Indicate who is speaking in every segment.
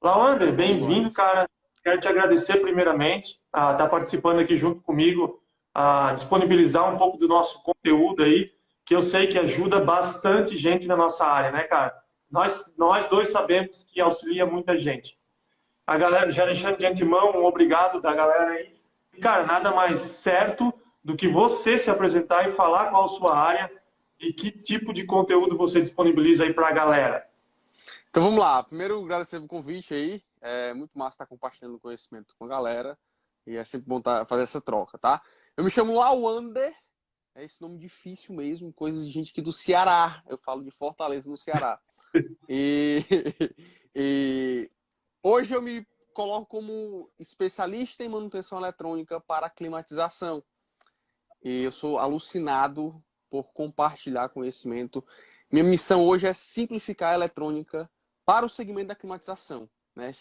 Speaker 1: Lauander,
Speaker 2: Bom
Speaker 1: bem-vindo,
Speaker 2: demais.
Speaker 1: cara. Quero te agradecer primeiramente a estar participando aqui junto comigo, a disponibilizar um pouco do nosso conteúdo aí, que eu sei que ajuda bastante gente na nossa área, né, cara? Nós dois sabemos que auxilia muita gente. A galera, já deixando de antemão, um obrigado da galera aí. E, cara, nada mais certo do que você se apresentar e falar qual a sua área e que tipo de conteúdo você disponibiliza aí para a galera.
Speaker 2: Então vamos lá. Primeiro, agradecer o convite aí. É muito massa estar compartilhando conhecimento com a galera. E é sempre bom fazer essa troca, tá? Eu me chamo Lauander. É esse nome difícil mesmo. Coisa de gente aqui do Ceará. Eu falo de Fortaleza, no Ceará. E, e hoje eu me coloco como especialista em manutenção eletrônica para climatização. E eu sou alucinado por compartilhar conhecimento. Minha missão hoje é simplificar a eletrônica para o segmento da climatização. Né?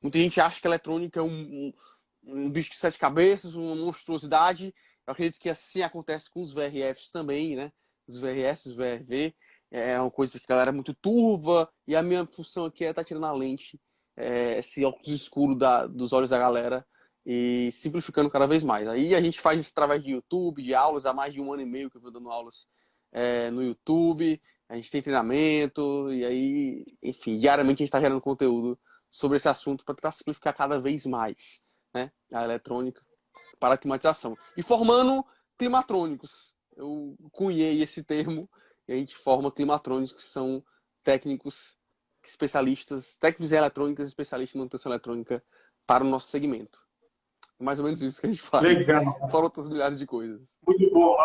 Speaker 2: Muita gente acha que a eletrônica é um bicho de sete cabeças, uma monstruosidade. Eu acredito que assim acontece com os VRFs também, né? Os VRS, os VRV. É uma coisa que a galera é muito turva. E a minha função aqui é estar tirando a lente, esse óculos escuro dos olhos da galera, e simplificando cada vez mais. Aí a gente faz isso através de YouTube, de aulas, há mais de 1 ano e meio que eu vou dando aulas no YouTube, a gente tem treinamento, e aí, enfim, diariamente a gente está gerando conteúdo sobre esse assunto para tentar simplificar cada vez mais, né, a eletrônica para a climatização. E formando climatrônicos. Eu cunhei esse termo, e a gente forma climatrônicos, que são técnicos especialistas, técnicos em eletrônicas, especialistas em manutenção eletrônica para o nosso segmento. Mais ou menos isso que a gente faz.
Speaker 1: Legal.
Speaker 2: Fora outras milhares de coisas.
Speaker 1: Muito bom,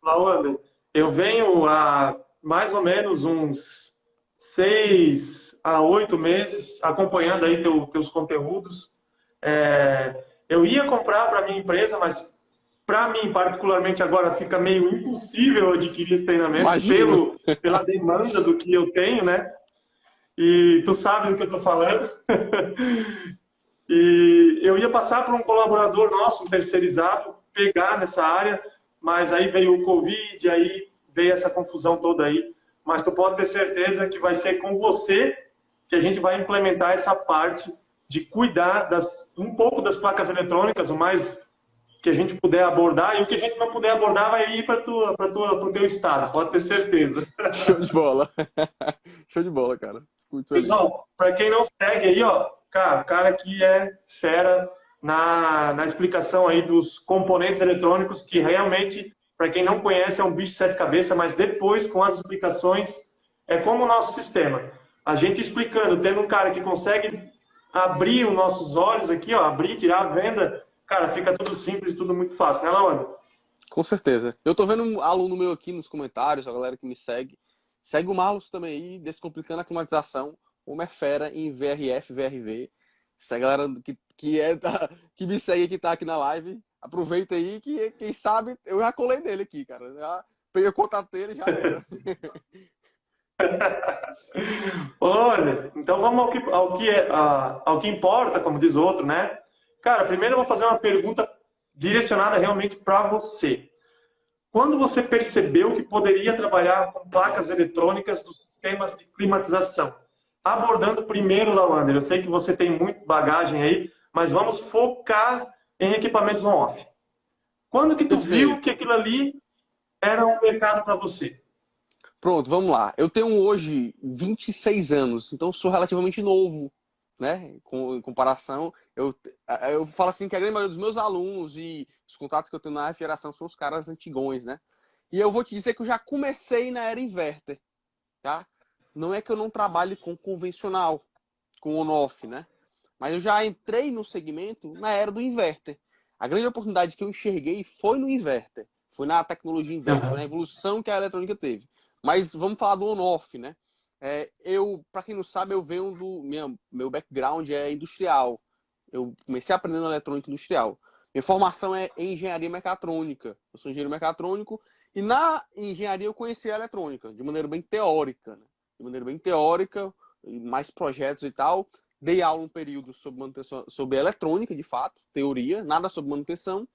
Speaker 1: Lawander. Eu venho há mais ou menos uns 6 a 8 meses acompanhando aí teus conteúdos. Eu ia comprar para minha empresa, mas para mim, particularmente agora, fica meio impossível adquirir esse treinamento
Speaker 2: Imagino.
Speaker 1: pela demanda do que eu tenho, né? E tu sabe do que eu estou falando. E eu ia passar para um colaborador nosso, um terceirizado, pegar nessa área, mas aí veio o Covid, aí veio essa confusão toda aí. Mas tu pode ter certeza que vai ser com você que a gente vai implementar essa parte de cuidar um pouco das placas eletrônicas, o mais que a gente puder abordar, e o que a gente não puder abordar vai ir para o teu estado, pode ter certeza.
Speaker 2: Show de bola. Show de bola, cara. Muito feliz.
Speaker 1: Pessoal, para quem não segue aí, ó, cara, o cara aqui é fera na explicação aí dos componentes eletrônicos, que realmente, para quem não conhece, é um bicho de sete cabeças, mas depois, com as explicações, é como o nosso sistema. A gente explicando, tendo um cara que consegue abrir os nossos olhos aqui, ó, abrir, tirar a venda, cara, fica tudo simples, tudo muito fácil, né, Laura?
Speaker 2: Com certeza. Eu tô vendo um aluno meu aqui nos comentários, a galera que me segue. Segue o Marlos também aí, Descomplicando a Climatização. Como é fera em VRF, VRV. Se a galera que me segue, que tá aqui na live, aproveita aí que, quem sabe, eu já colei nele aqui, cara. Já peguei o contato dele, já era.
Speaker 1: Olha, então vamos ao que importa, como diz o outro, né? Cara, primeiro eu vou fazer uma pergunta direcionada realmente para você. Quando você percebeu que poderia trabalhar com placas eletrônicas dos sistemas de climatização? Abordando primeiro, Lawander, eu sei que você tem muita bagagem aí, mas vamos focar em equipamentos on-off. Quando que tu viu que
Speaker 2: Perfeito.
Speaker 1: aquilo ali era um mercado para você?
Speaker 2: Pronto, vamos lá. Eu tenho hoje 26 anos, então sou relativamente novo, né? Em comparação, eu falo assim que a grande maioria dos meus alunos e os contatos que eu tenho na geração são os caras antigões, né? E eu vou te dizer que eu já comecei na era inverter, tá? Não é que eu não trabalhe com convencional, com on-off, né? Mas eu já entrei no segmento na era do inverter. A grande oportunidade que eu enxerguei foi no inverter. Foi na tecnologia inverter, foi na evolução que a eletrônica teve. Mas vamos falar do on-off, né? Para quem não sabe, eu venho meu background é industrial. Eu comecei aprendendo eletrônica industrial. Minha formação é em engenharia mecatrônica. Eu sou engenheiro mecatrônico e na engenharia eu conheci a eletrônica de maneira bem teórica, né? De maneira bem teórica, mais projetos e tal. Dei aula um período sobre manutenção, sobre eletrônica, de fato, teoria, nada sobre manutenção.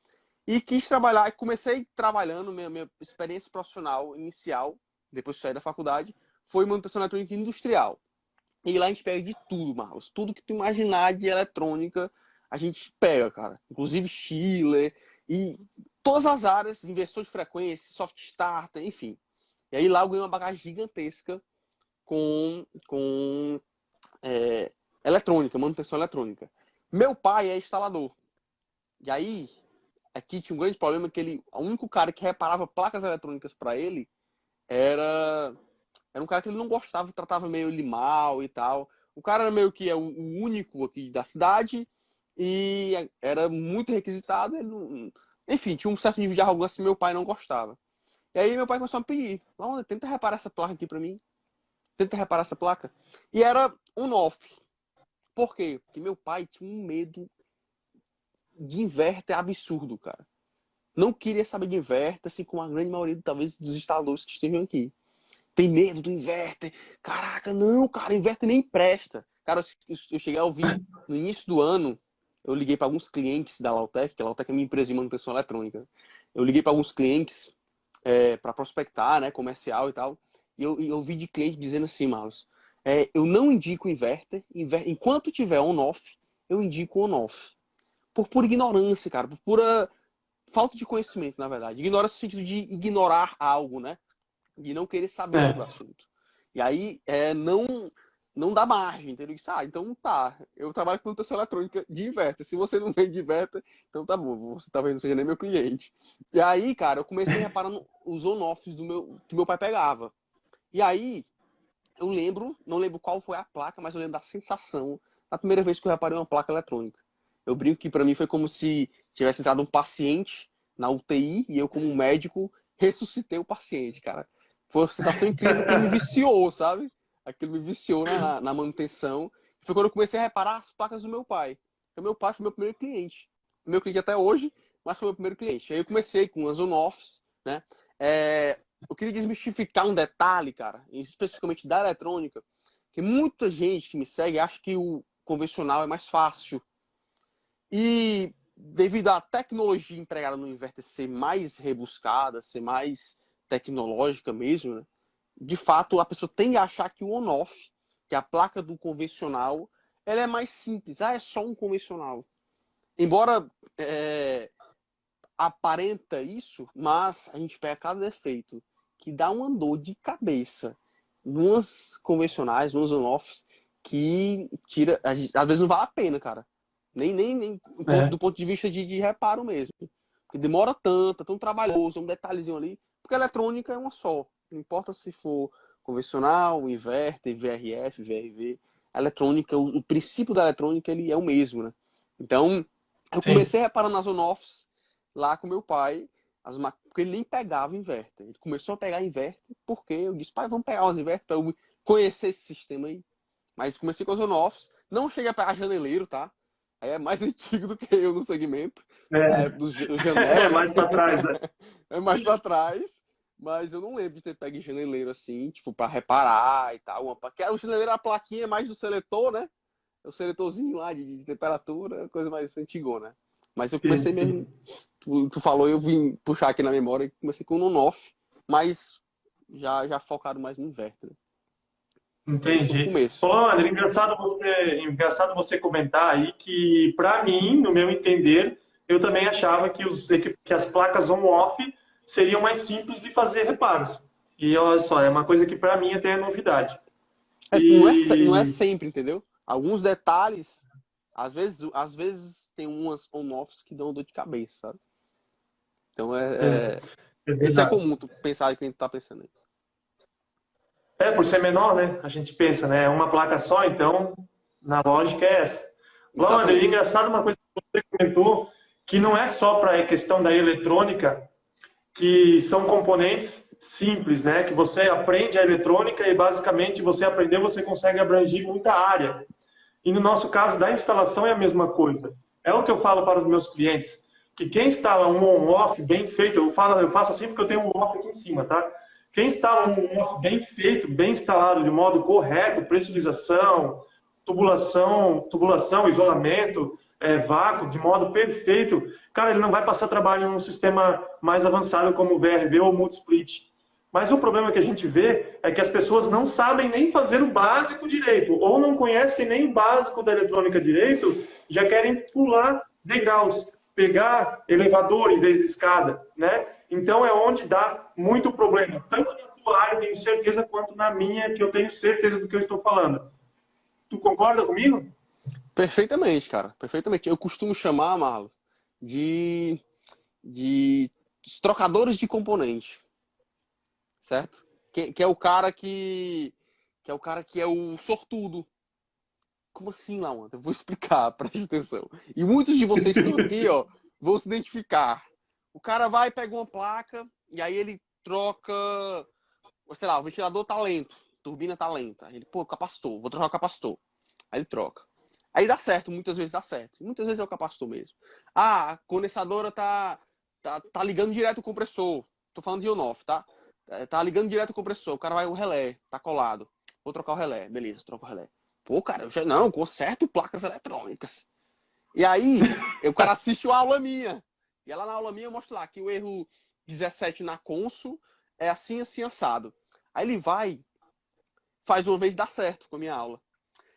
Speaker 2: E quis trabalhar, comecei trabalhando, minha experiência profissional inicial, depois de sair da faculdade, foi manutenção eletrônica industrial. E lá a gente pega de tudo, Marlos. Tudo que tu imaginar de eletrônica, a gente pega, cara. Inclusive chiller e todas as áreas, inversor de frequência, soft starter, enfim. E aí lá eu ganhei uma bagagem gigantesca com eletrônica, manutenção eletrônica. Meu pai é instalador. E aí, aqui tinha um grande problema que o único cara que reparava placas eletrônicas para ele era um cara que ele não gostava, tratava meio ele mal e tal. O cara era meio que o único aqui da cidade e era muito requisitado. Enfim, tinha um certo nível de arrogância que meu pai não gostava. E aí meu pai começou a pedir, tenta reparar essa placa aqui pra mim. Tenta reparar essa placa. E era on-off. Por quê? Porque meu pai tinha um medo de inverter absurdo, cara. Não queria saber de inverter, assim como a grande maioria, talvez, dos instaladores que estejam aqui. Tem medo do inverter. Caraca, não, cara, inverter nem presta. Cara, eu cheguei a ouvir no início do ano, eu liguei para alguns clientes da Lautec, que a Lautec é minha empresa de manutenção eletrônica. Eu liguei para alguns clientes para prospectar, né, comercial e tal. E eu ouvi de cliente dizendo assim, Marlos, eu não indico inverter, enquanto tiver on-off, eu indico on-off. Por pura ignorância, cara, por pura falta de conhecimento, na verdade. Ignorância no sentido de ignorar algo, né? De não querer saber sobre o assunto. E aí, não dá margem, entendeu? Então tá, eu trabalho com manutenção eletrônica de inverter. Se você não vende inverter, então tá bom, você talvez não seja nem meu cliente. E aí, cara, eu comecei a reparar os on-offs que meu pai pegava. E aí, eu não lembro qual foi a placa, mas eu lembro da sensação da primeira vez que eu reparei uma placa eletrônica. Eu brinco que pra mim foi como se tivesse entrado um paciente na UTI e eu, como médico, ressuscitei o paciente, cara. Foi uma sensação incrível que me viciou, sabe? Aquilo me viciou na manutenção. Foi quando eu comecei a reparar as placas do meu pai. Então, meu pai foi meu primeiro cliente. Meu cliente até hoje, mas foi meu primeiro cliente. Aí eu comecei com as on-offs, né? Eu queria desmistificar um detalhe, cara, especificamente da eletrônica, que muita gente que me segue acha que o convencional é mais fácil. E devido à tecnologia empregada no inverter ser mais rebuscada, ser mais tecnológica mesmo, né? De fato, a pessoa tende a achar que o on-off, que é a placa do convencional, ela é mais simples. É só um convencional. Embora aparenta isso, mas a gente pega cada defeito que dá uma dor de cabeça numas convencionais, nos on-offs, que tira, às vezes não vale a pena, cara. Nem do ponto de vista de reparo mesmo. Porque demora tanto, é tão trabalhoso, um detalhezinho ali. Porque a eletrônica é uma só. Não importa se for convencional, inverter, VRF, VRV. A eletrônica, o princípio da eletrônica, ele é o mesmo, né? Então, eu comecei a reparar nas on-offs lá com meu pai, porque ele nem pegava inverter. Ele começou a pegar inverter porque eu disse, pai, vamos pegar umas inverter para eu conhecer esse sistema aí. Mas comecei com as on-offs. Não cheguei a pegar janeleiro, tá? Aí é mais antigo do que eu no segmento. Do janela.
Speaker 1: É mais para trás, né?
Speaker 2: É mais para trás. Mas eu não lembro de ter pego janeleiro assim, tipo, para reparar e tal. Porque o janeleiro, a plaquinha é mais do seletor, né? O seletorzinho lá de temperatura, coisa mais antigona, né? Mas eu comecei mesmo. Tu falou, eu vim puxar aqui na memória, comecei com o on-off, mas já focado mais no inverter.
Speaker 1: Entendi. Ô, André, engraçado você comentar aí que, para mim, no meu entender, eu também achava que as placas on-off seriam mais simples de fazer reparos. E olha só, é uma coisa que para mim até é novidade.
Speaker 2: Não é sempre, entendeu? Alguns detalhes, às vezes tem umas on-offs que dão dor de cabeça, sabe? Então isso é comum tu pensar que a gente tá pensando aí.
Speaker 1: Por ser menor, né? A gente pensa, né? É uma placa só, então na lógica é essa. Bom, André, engraçado uma coisa que você comentou, que não é só para a questão da eletrônica, que são componentes simples, né? Que você aprende a eletrônica e basicamente você aprendeu, você consegue abranger muita área. E no nosso caso da instalação é a mesma coisa. É o que eu falo para os meus clientes, que quem instala um on-off bem feito, eu faço assim porque eu tenho um on-off aqui em cima, tá? Quem instala um on-off bem feito, bem instalado de modo correto, pressurização, tubulação, isolamento, vácuo, de modo perfeito, cara, ele não vai passar trabalho em um sistema mais avançado como o VRV ou o multisplit. Mas o problema que a gente vê é que as pessoas não sabem nem fazer o básico direito, ou não conhecem nem o básico da eletrônica direito, já querem pular degraus, pegar elevador em vez de escada, né? Então é onde dá muito problema, tanto na tua área, tenho certeza, quanto na minha, que eu tenho certeza do que eu estou falando. Tu concorda comigo?
Speaker 2: Perfeitamente, cara. Perfeitamente. Eu costumo chamar, Marlon, de, de trocadores de componente, certo? Que é o cara que é o cara que é o sortudo. Como assim, Lawan? Eu vou explicar, preste atenção. E muitos de vocês que estão aqui, ó, vão se identificar. O cara vai, pega uma placa, e aí ele troca, sei lá, o ventilador tá lento, turbina tá lenta. Ele, pô, capacitor, vou trocar o capacitor. Aí ele troca. Aí dá certo, muitas vezes dá certo. Muitas vezes é o capacitor mesmo. Ah, a condensadora tá ligando direto o compressor. Tô falando de on-off, tá? Tá ligando direto o compressor. O cara vai o relé, tá colado. Vou trocar o relé. Beleza, troca o relé. Pô, cara, eu já não, conserto placas eletrônicas. E aí, o cara assiste uma aula minha. E ela na aula minha eu mostro lá que o erro 17 na conso é assim, assim, assado. Aí ele vai, faz uma vez, dá certo com a minha aula.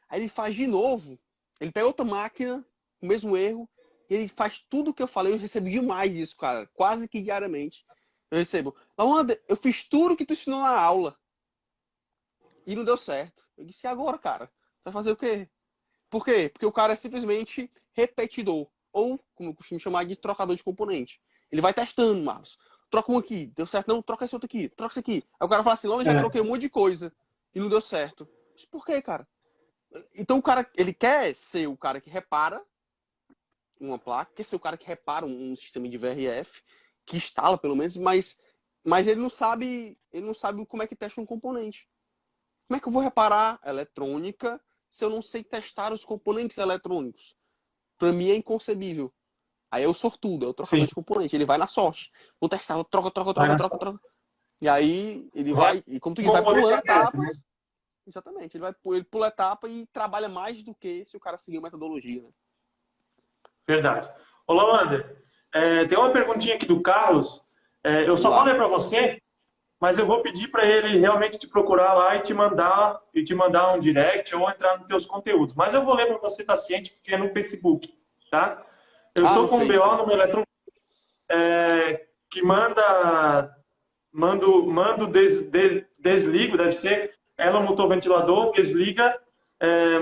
Speaker 2: Aí ele faz de novo. Ele pega outra máquina, o mesmo erro, e ele faz tudo o que eu falei. Eu recebo demais isso, cara. Quase que diariamente. Eu recebo. Lawanda, eu fiz tudo que tu ensinou na aula. E não deu certo. Eu disse, e agora, cara? Vai fazer o quê? Por quê? Porque o cara é simplesmente repetidor. Ou, como eu costumo chamar, de trocador de componente. Ele vai testando, Marcos. Troca um aqui, deu certo, não, troca esse outro aqui, troca esse aqui. Aí o cara fala assim, não, eu já troquei um monte de coisa e não deu certo. Mas por quê, cara? Então o cara, ele quer ser o cara que repara uma placa, quer ser o cara que repara um sistema de VRF, que instala pelo menos, mas ele não sabe como é que testa um componente. Como é que eu vou reparar eletrônica se eu não sei testar os componentes eletrônicos? Para mim é inconcebível. Aí é o sortudo, é o trocador
Speaker 1: Sim.
Speaker 2: de componente. Ele vai na sorte. Vou testar, troca. E aí ele
Speaker 1: Vai.
Speaker 2: vai, e como tu diz, vai pulando etapas.
Speaker 1: Né?
Speaker 2: Exatamente. Ele pula etapa e trabalha mais do que se o cara seguir a metodologia. Né?
Speaker 1: Verdade. Ô, Lawander, tem uma perguntinha aqui do Carlos. Eu
Speaker 2: Vamos
Speaker 1: só
Speaker 2: lá.
Speaker 1: falei para você, mas eu vou pedir para ele realmente te procurar lá e te mandar um direct ou entrar nos teus conteúdos. Mas eu vou ler para você estar ciente, porque é no Facebook, tá? Eu
Speaker 2: Ah,
Speaker 1: estou
Speaker 2: não
Speaker 1: com um
Speaker 2: fez,
Speaker 1: BO
Speaker 2: sim.
Speaker 1: no meu eletrônico que desligo, deve ser, ela montou o ventilador, desliga,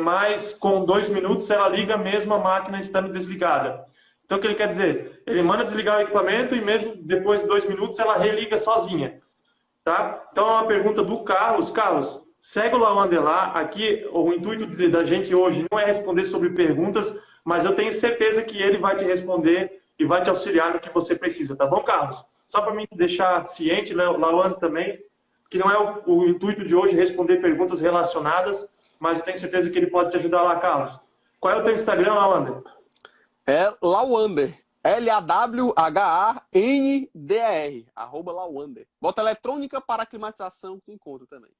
Speaker 1: mas com 2 minutos ela liga mesmo a máquina estando desligada. Então, o que ele quer dizer? Ele manda desligar o equipamento e mesmo depois de 2 minutos ela religa sozinha. Tá? Então, é uma pergunta do Carlos. Carlos, segue o Lawander lá. Aqui, o intuito da gente hoje não é responder sobre perguntas, mas eu tenho certeza que ele vai te responder e vai te auxiliar no que você precisa, tá bom, Carlos? Só para me deixar ciente, né, Lawander também, que não é o intuito de hoje responder perguntas relacionadas, mas eu tenho certeza que ele pode te ajudar lá, Carlos. Qual é o teu Instagram, Lawander?
Speaker 2: É Lawander. LAWHANDER. @Lawander. Bota eletrônica para climatização que tu encontra também.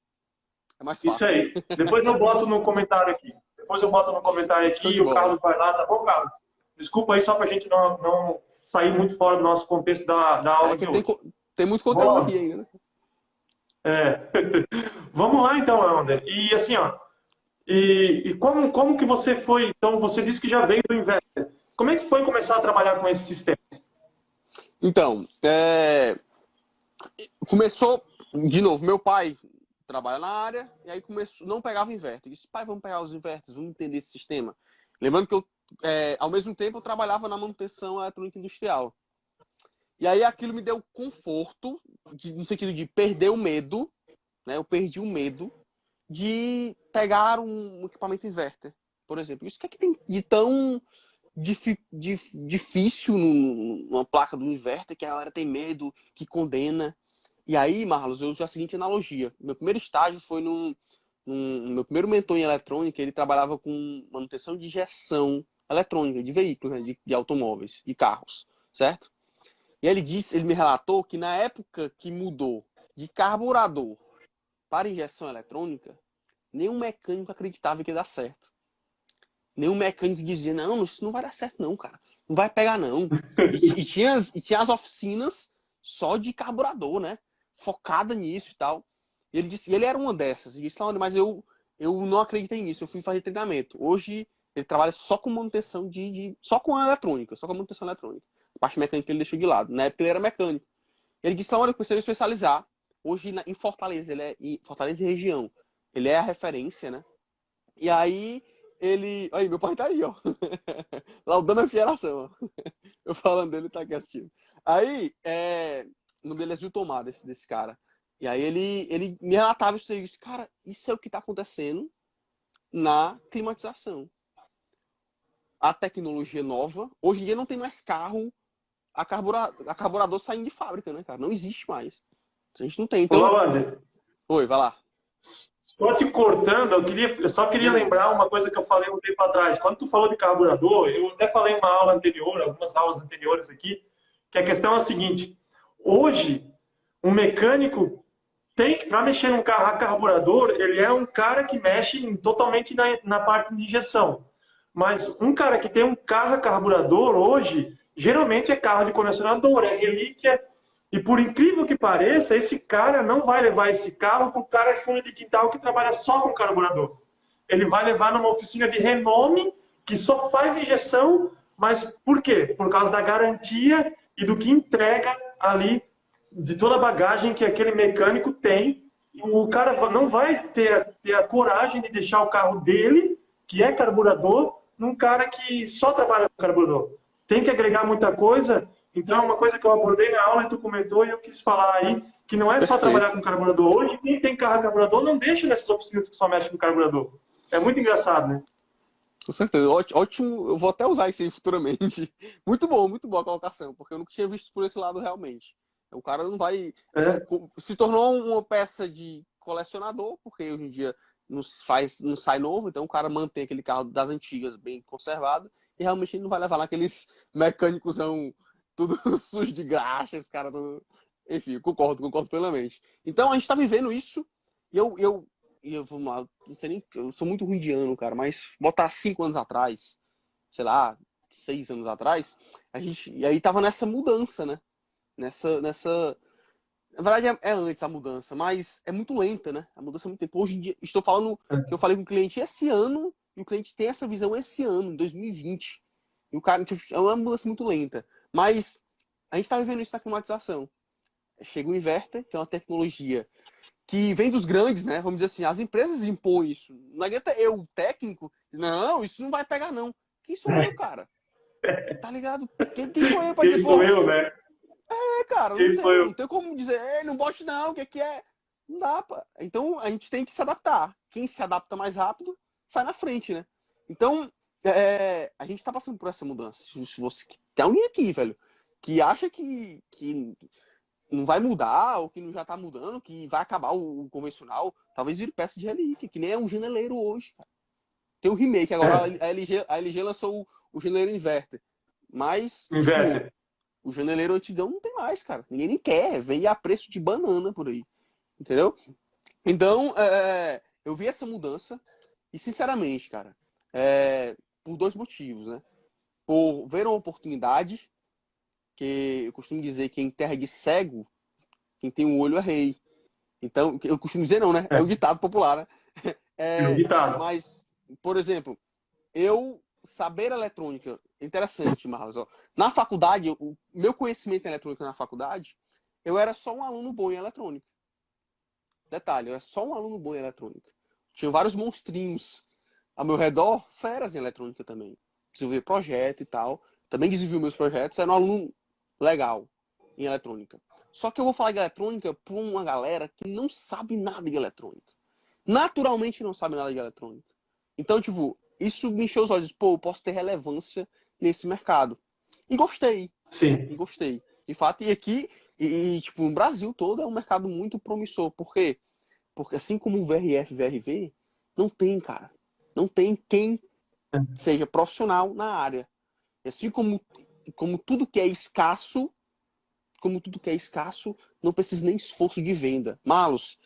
Speaker 2: É mais
Speaker 1: Isso
Speaker 2: fácil.
Speaker 1: aí. Depois eu boto no comentário aqui. Depois eu boto no comentário
Speaker 2: Show
Speaker 1: aqui
Speaker 2: de
Speaker 1: e o
Speaker 2: bola.
Speaker 1: Carlos vai lá, tá bom, Carlos? Desculpa aí só pra gente não sair muito fora do nosso contexto da aula
Speaker 2: É
Speaker 1: de
Speaker 2: que
Speaker 1: hoje.
Speaker 2: tem muito conteúdo aqui ainda, né?
Speaker 1: É. Vamos lá então, Ander. E assim, ó. E como que você foi? Então, você disse que já veio do Investor. Como é que foi começar a trabalhar com esse sistema?
Speaker 2: Então, começou, de novo, meu pai trabalha na área, e aí começou, não pegava inverter. Eu disse, pai, vamos pegar os inverters, vamos entender esse sistema. Lembrando que eu, ao mesmo tempo, eu trabalhava na manutenção eletrônica industrial. E aí aquilo me deu conforto, no sentido de perder o medo, né? Eu perdi o medo de pegar um equipamento inverter, por exemplo. Isso que é que tem de tão difícil numa placa do inverter, que a galera tem medo, que condena. E aí, Marlos, eu uso a seguinte analogia. Meu primeiro estágio foi meu primeiro mentor em eletrônica, ele trabalhava com manutenção de injeção eletrônica de veículos, né, de automóveis, de carros, certo? E ele me relatou que na época que mudou de carburador para injeção eletrônica, nenhum mecânico acreditava que ia dar certo. Nenhum mecânico dizia, não, isso não vai dar certo não, cara. Não vai pegar não. E tinha as oficinas só de carburador, né? focada nisso e tal. E ele disse, e ele era uma dessas. Ele disse, Laone, mas eu não acreditei nisso, eu fui fazer treinamento. Hoje ele trabalha só com manutenção só com a eletrônica, só com a manutenção eletrônica. A parte mecânica ele deixou de lado. Na época ele era mecânico. Ele disse, Laone, eu comecei a me especializar. Hoje em Fortaleza, ele é em Fortaleza e região. Ele é a referência, né? E aí ele. Aí, meu pai tá aí, ó. Laudando a fieração, ó. Eu falando dele, tá aqui assistindo. Aí, no Beleza do Tomar, desse cara. E aí ele me relatava isso aí. Disse, cara, isso é o que tá acontecendo na climatização. A tecnologia nova. Hoje em dia não tem mais carro a carburador saindo de fábrica, né, cara? Não existe mais. A gente não tem. Então.
Speaker 1: Olá, Anderson.
Speaker 2: Oi, vai lá.
Speaker 1: Só te cortando, eu só queria lembrar uma coisa que eu falei um tempo atrás. Quando tu falou de carburador, eu até falei em uma aula anterior, algumas aulas anteriores aqui, que a questão é a seguinte: hoje, um mecânico tem, para mexer num carro a carburador, ele é um cara que mexe totalmente na parte de injeção. Mas um cara que tem um carro a carburador hoje, geralmente é carro de colecionador, é relíquia. E por incrível que pareça, esse cara não vai levar esse carro para o cara de fundo de quintal que trabalha só com carburador. Ele vai levar numa oficina de renome que só faz injeção, mas por quê? Por causa da garantia e do que entrega ali, de toda a bagagem que aquele mecânico tem. O cara não vai ter a coragem de deixar o carro dele, que é carburador, num cara que só trabalha com carburador. Tem que agregar muita coisa. Então, uma coisa que eu abordei na aula e tu comentou e eu quis falar aí, que não é só trabalhar com carburador. Hoje, quem tem carro carburador não deixa nessas oficinas que só mexem com carburador. É muito engraçado, né?
Speaker 2: Com certeza. Ótimo. Eu vou até usar isso aí futuramente. Muito bom a colocação, porque eu nunca tinha visto por esse lado realmente. O cara não vai... Se tornou uma peça de colecionador, porque hoje em dia não sai novo, então o cara mantém aquele carro das antigas bem conservado e realmente ele não vai levar naqueles mecânicos tudo sujo de graxa, os caras tudo... Enfim, concordo plenamente. Então a gente tá vivendo isso e vamos lá, não sei nem, eu sou muito ruim de ano, cara, mas botar 5 anos atrás, sei lá, 6 anos atrás, e aí tava nessa mudança, né? Nessa... Na verdade é antes a mudança, mas é muito lenta, né? A mudança é muito lenta. Hoje em dia, estou falando que eu falei com o cliente esse ano, e o cliente tem essa visão esse ano, em 2020. E o cara, tipo, é uma mudança muito lenta. Mas a gente está vivendo isso na climatização. Chega o inverter, que é uma tecnologia que vem dos grandes, né? Vamos dizer assim, as empresas impõem isso. Não adianta eu, o técnico, não, isso não vai pegar, não. Quem sou eu, cara? Tá ligado? Quem sou eu pra
Speaker 1: Quem
Speaker 2: dizer,
Speaker 1: sou eu, né?
Speaker 2: Cara,
Speaker 1: Quem sou eu?
Speaker 2: não tem como dizer, não bote não, o que é? Não dá, pá. Então a gente tem que se adaptar. Quem se adapta mais rápido, sai na frente, né? Então, a gente tá passando por essa mudança. Se você tem alguém aqui, velho, que acha que não vai mudar, ou que não já tá mudando, que vai acabar o convencional, talvez vire peça de relíquia, que nem é um geneleiro hoje, cara. Tem um remake, agora a LG lançou o geneleiro inverter. Mas,
Speaker 1: Inverter.
Speaker 2: o janeleiro antigão não tem mais, cara. Ninguém nem quer. Vende a preço de banana por aí. Entendeu? Então, eu vi essa mudança. E, sinceramente, cara, por 2 motivos, né? Por ver uma oportunidade, que eu costumo dizer que em terra de cego, quem tem um olho é rei. Então, eu costumo dizer não, né? É um ditado popular, né?
Speaker 1: É um ditado.
Speaker 2: Mas, por exemplo, eu saber eletrônica, interessante, Marlos. Ó. Na faculdade, o meu conhecimento em eletrônica na faculdade, eu era só um aluno bom em eletrônica. Detalhe, eu era só um aluno bom em eletrônica. Tinha vários monstrinhos ao meu redor, feras em eletrônica também. Desenvolver projeto e tal. Também desenvolvi meus projetos, era um aluno legal em eletrônica. Só que eu vou falar de eletrônica para uma galera que não sabe nada de eletrônica. Naturalmente não sabe nada de eletrônica. Então, tipo, isso me encheu os olhos. Pô, eu posso ter relevância nesse mercado. E gostei.
Speaker 1: Sim.
Speaker 2: E gostei. De fato, e aqui, tipo, no Brasil todo é um mercado muito promissor. Por quê? Porque assim como o VRF, VRV, não tem, cara. Não tem quem seja profissional na área. E assim como tudo que é escasso, não precisa nem esforço de venda. Malos,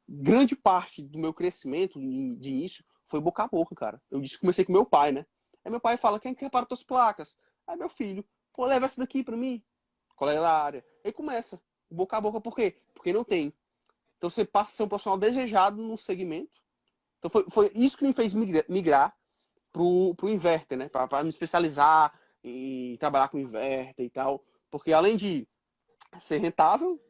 Speaker 2: grande parte do meu crescimento de início foi boca a boca, cara. Eu comecei com meu pai, né? Aí meu pai fala, quem quer para tuas placas? Aí meu filho, pô, leva essa daqui pra mim. Colega da área. Aí começa. boca a boca. Por quê? Porque não tem. Então você passa a ser um profissional desejado no segmento. Então foi isso que me fez migrar pro inverter, né? Para me especializar e trabalhar com inverter e tal. Porque além de ser rentável,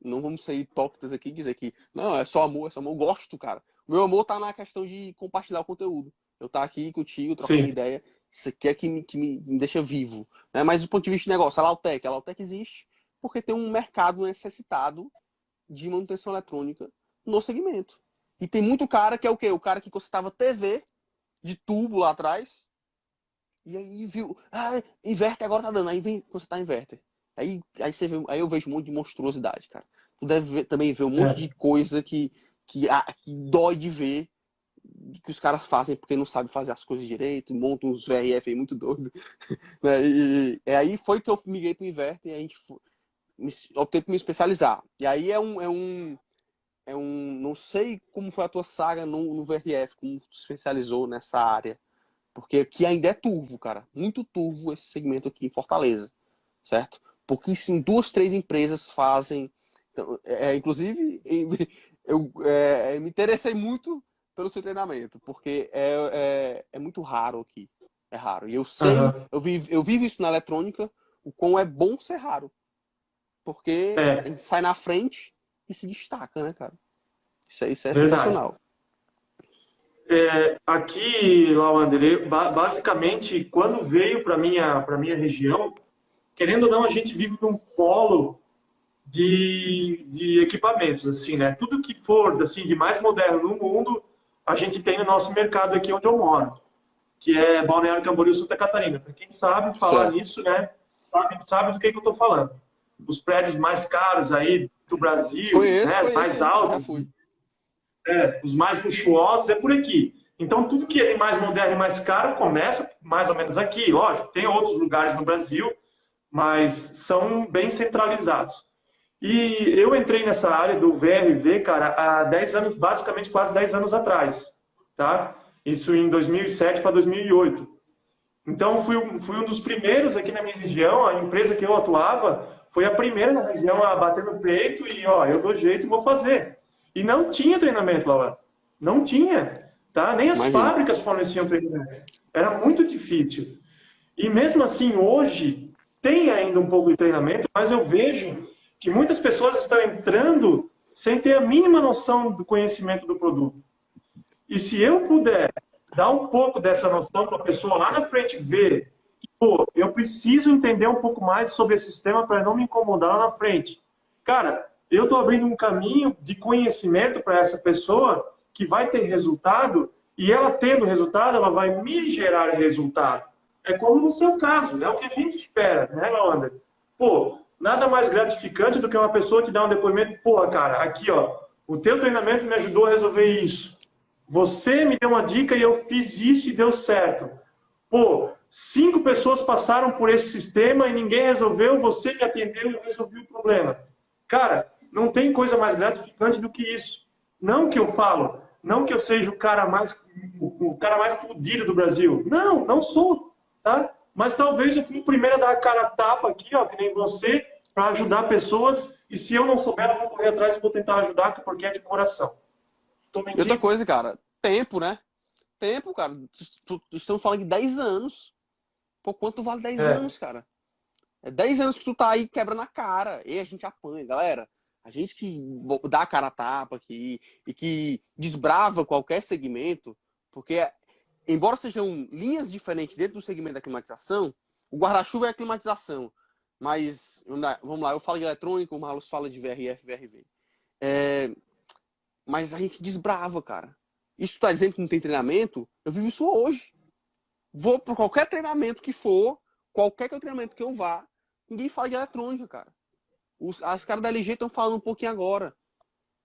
Speaker 2: não vamos ser hipócritas aqui e dizer que não, é só amor, é só amor. Eu gosto, cara. O meu amor tá na questão de compartilhar o conteúdo. Eu tá aqui contigo, trocando
Speaker 1: Sim,
Speaker 2: ideia. Isso aqui é que me deixa vivo. Né? Mas do ponto de vista de negócio, a Lautec existe porque tem um mercado necessitado de manutenção eletrônica no segmento. E tem muito cara que é o quê? O cara que consertava TV de tubo lá atrás, e aí viu, inverter agora tá dando, aí vem consertar inverter. Você vê, aí eu vejo um monte de monstruosidade, cara. Tu deve também ver um monte de coisa que dói de ver, que os caras fazem porque não sabem fazer as coisas direito, montam uns VRF aí muito doido. Né? E aí foi que eu migrei pro inverter e a gente optei por me especializar. E aí não sei como foi a tua saga no VRF, como tu se especializou nessa área. Porque aqui ainda é turvo, cara. Muito turvo esse segmento aqui em Fortaleza, certo? Pouquíssimo, 2, 3 empresas fazem. Então, inclusive, eu me interessei muito pelo seu treinamento, porque é muito raro aqui. É raro. E eu sei,
Speaker 1: aham.
Speaker 2: eu vivo isso na eletrônica, o quão é bom ser raro. Porque a
Speaker 1: É,
Speaker 2: gente sai na frente e se destaca, né, cara? Isso é
Speaker 1: verdade.
Speaker 2: sensacional.
Speaker 1: Aqui, Lauander, basicamente, quando veio para minha região, querendo ou não, a gente vive num polo de equipamentos, assim, né? Tudo que for assim de mais moderno no mundo, a gente tem no nosso mercado aqui onde eu moro, que é Balneário Camboriú, Santa Catarina. Para quem sabe falar
Speaker 2: Certo.
Speaker 1: nisso, né? Sabe do que eu estou falando. Os prédios mais caros aí do Brasil,
Speaker 2: Conheço,
Speaker 1: né?
Speaker 2: conheço,
Speaker 1: Mais
Speaker 2: sim. Já
Speaker 1: altos,
Speaker 2: fui.
Speaker 1: os mais luxuosos, é por aqui. Então, tudo que é de mais moderno e mais caro começa mais ou menos aqui. Lógico, tem outros lugares no Brasil, mas são bem centralizados. E eu entrei nessa área do VRV, cara, há 10 anos, basicamente quase 10 anos atrás, tá? Isso em 2007 para 2008. Então, fui um dos primeiros aqui na minha região, a empresa que eu atuava foi a primeira na região a bater no peito e, ó, eu dou jeito e vou fazer. E não tinha treinamento, Laura. Não tinha, tá? Nem as
Speaker 2: Imagino.
Speaker 1: fábricas forneciam treinamento. Era muito difícil. E mesmo assim, hoje, tem ainda um pouco de treinamento, mas eu vejo que muitas pessoas estão entrando sem ter a mínima noção do conhecimento do produto. E se eu puder dar um pouco dessa noção para a pessoa lá na frente ver que, pô, eu preciso entender um pouco mais sobre esse sistema para não me incomodar lá na frente. Cara, eu estou abrindo um caminho de conhecimento para essa pessoa que vai ter resultado e ela tendo resultado, ela vai me gerar resultado. É como no seu caso, é o que a gente espera, né, Lander? Pô, nada mais gratificante do que uma pessoa te dar um depoimento, porra, cara, aqui, ó, o teu treinamento me ajudou a resolver isso. Você me deu uma dica e eu fiz isso e deu certo. Pô, 5 pessoas passaram por esse sistema e ninguém resolveu, você me atendeu e eu resolvi o problema. Cara, não tem coisa mais gratificante do que isso. Não que eu falo, não que eu seja o cara mais fodido do Brasil. Não, não sou, tá? Mas talvez eu fui o primeiro a dar a cara a tapa aqui, ó, que nem você, para ajudar pessoas. E se eu não souber, eu vou correr atrás e vou tentar ajudar, porque é de coração. Tô
Speaker 2: E outra
Speaker 1: mentindo?
Speaker 2: coisa, cara, tempo, né? Tempo, cara. Estamos falando de 10 anos. Pô, quanto vale 10
Speaker 1: É.
Speaker 2: anos, cara? É 10 anos que tu tá aí quebrando a cara. E a gente apanha, galera. A gente que dá a cara a tapa aqui e que desbrava qualquer segmento, porque, embora sejam linhas diferentes dentro do segmento da climatização, o guarda-chuva é a climatização. Mas, vamos lá, eu falo de eletrônica, o Marlos fala de VRF, VRV. Mas a gente desbrava, cara. Isso tá dizendo que não tem treinamento? Eu vivo isso hoje. Vou para qualquer treinamento que for, qualquer treinamento que eu vá, ninguém fala de eletrônica, cara. As caras da LG estão falando um pouquinho agora.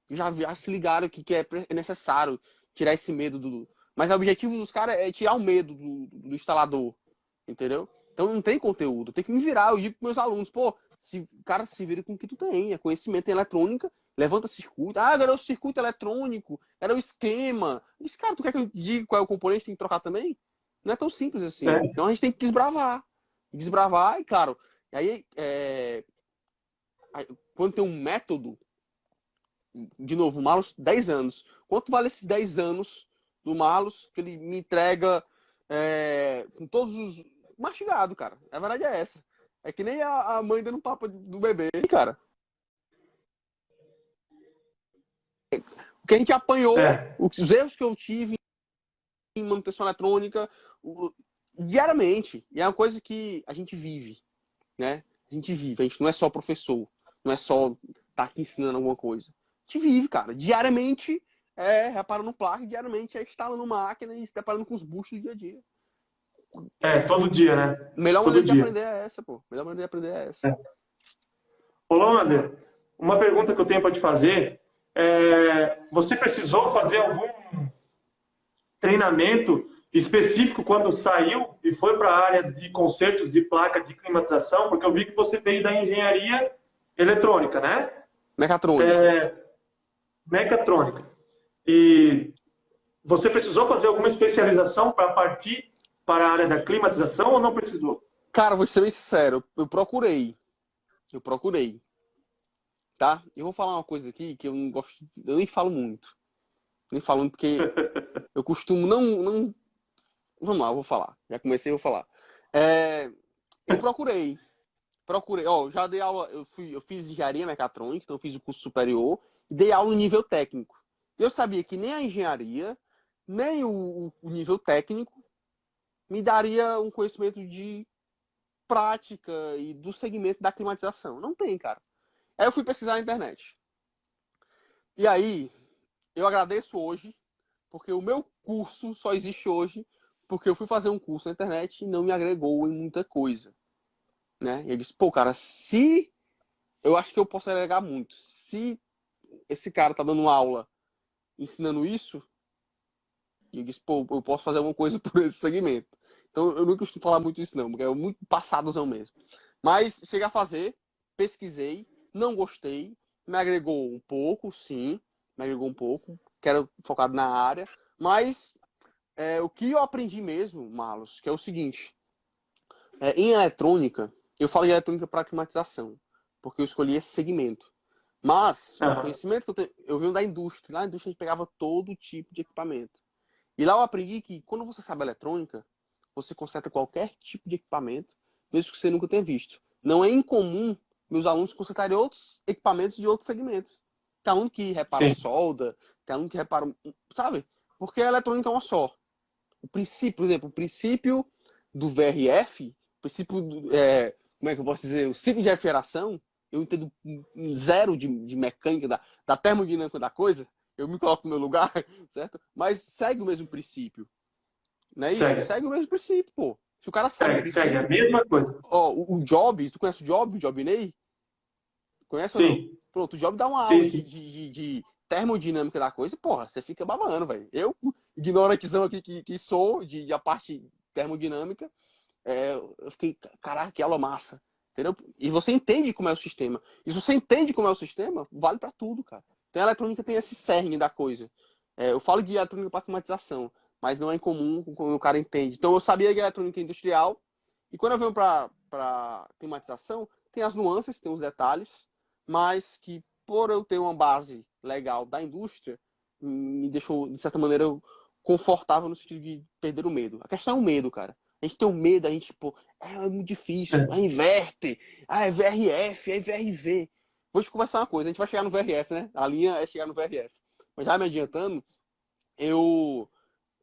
Speaker 2: Já se ligaram que é necessário tirar esse medo do. Mas o objetivo dos caras é tirar o medo do instalador. Entendeu? Então não tem conteúdo. Tem que me virar. Eu digo para meus alunos, pô, cara, se vira com o que tu tem. É conhecimento em eletrônica, levanta circuito. Ah, agora é o circuito eletrônico, era o esquema. Diz, cara, tu quer que eu diga qual é o componente que tem que trocar também? Não é tão simples assim.
Speaker 1: É.
Speaker 2: Então a gente tem que desbravar. Desbravar, e claro, e aí quando tem um método, de novo, o Malus, 10 anos. Quanto vale esses 10 anos do Malus que ele me entrega com todos os... mastigado, cara. A verdade é essa. É que nem a mãe dando papo do bebê, cara. O que a gente apanhou, os erros que eu tive em manutenção eletrônica, diariamente. E é uma coisa que a gente vive, né? A gente vive. A gente não é só professor. Não é só estar aqui ensinando alguma coisa. A gente vive, cara. Diariamente reparando placa, diariamente instalando máquina e se deparando com os buchos do dia a dia.
Speaker 1: Todo dia, né?
Speaker 2: Melhor
Speaker 1: Todo
Speaker 2: maneira
Speaker 1: dia.
Speaker 2: de aprender é essa, pô. Melhor maneira de aprender é essa.
Speaker 1: Ô, Lander, uma pergunta que eu tenho para te fazer você precisou fazer algum treinamento específico quando saiu e foi para a área de consertos de placa de climatização? Porque eu vi que você veio da engenharia eletrônica, né?
Speaker 2: Mecatrônica.
Speaker 1: Mecatrônica. E você precisou fazer alguma especialização para partir para a área da climatização ou não precisou?
Speaker 2: Cara, vou ser bem sincero, eu procurei. Tá? Eu vou falar uma coisa aqui que eu não gosto, eu nem falo muito. Nem falo muito porque eu costumo não... Vamos lá, eu vou falar. Já comecei, eu vou falar. Eu procurei, já dei aula, eu fiz engenharia mecatrônica, então eu fiz o curso superior e dei aula no nível técnico. Eu sabia que nem a engenharia, nem o nível técnico me daria um conhecimento de prática e do segmento da climatização. Não tem, cara. Aí eu fui pesquisar na internet. E aí, eu agradeço hoje, porque o meu curso só existe hoje porque eu fui fazer um curso na internet e não me agregou em muita coisa. Né? E eu disse, pô, cara, se... Eu acho que eu posso agregar muito. Se esse cara tá dando aula ensinando isso, e eu disse, pô, eu posso fazer alguma coisa por esse segmento. Então, eu não costumo falar muito isso não, porque é muito passadozão mesmo. Mas, cheguei a fazer, pesquisei, não gostei, me agregou um pouco, sim, me agregou um pouco, quero focado na área, mas o que eu aprendi mesmo, Marlos, que é o seguinte, em eletrônica, eu falo de eletrônica para climatização, porque eu escolhi esse segmento. Mas, o conhecimento que eu venho da indústria, na indústria a gente pegava todo tipo de equipamento. E lá eu aprendi que quando você sabe eletrônica, você conserta qualquer tipo de equipamento, mesmo que você nunca tenha visto. Não é incomum meus alunos consertarem outros equipamentos de outros segmentos. Tem aluno que repara solda, tem aluno que repara... Sabe? Porque a eletrônica é uma só. O princípio, por exemplo, o princípio do VRF, o princípio... como é que eu posso dizer? O ciclo de refrigeração, eu entendo zero de mecânica, da termodinâmica da coisa, eu me coloco no meu lugar, certo? Mas segue o mesmo princípio. Não é isso? Segue o mesmo princípio, pô. Se o cara sabe o princípio...
Speaker 1: Segue, a mesma coisa.
Speaker 2: O Job, tu conhece o Job Ney? Conhece ou não? Pronto, o Job dá uma aula de termodinâmica da coisa, porra, você fica babando, velho. Eu, ignorantzão aqui que sou, de a parte termodinâmica, eu fiquei, caraca, que aula massa. Entendeu? E você entende como é o sistema. E se você entende como é o sistema, vale pra tudo, cara. Então a eletrônica tem esse cerne da coisa. Eu falo de eletrônica para climatização, mas não é incomum quando o cara entende. Então eu sabia que a eletrônica é industrial, e quando eu venho para climatização, tem as nuances, tem os detalhes, mas que por eu ter uma base legal da indústria, me deixou, de certa maneira, confortável no sentido de perder o medo. A questão é o medo, cara. A gente tem um medo, a gente, pô, é muito difícil, inverter, é VRF, é VRV. Vou te conversar uma coisa, a gente vai chegar no VRF, né? A linha é chegar no VRF. Mas já me adiantando,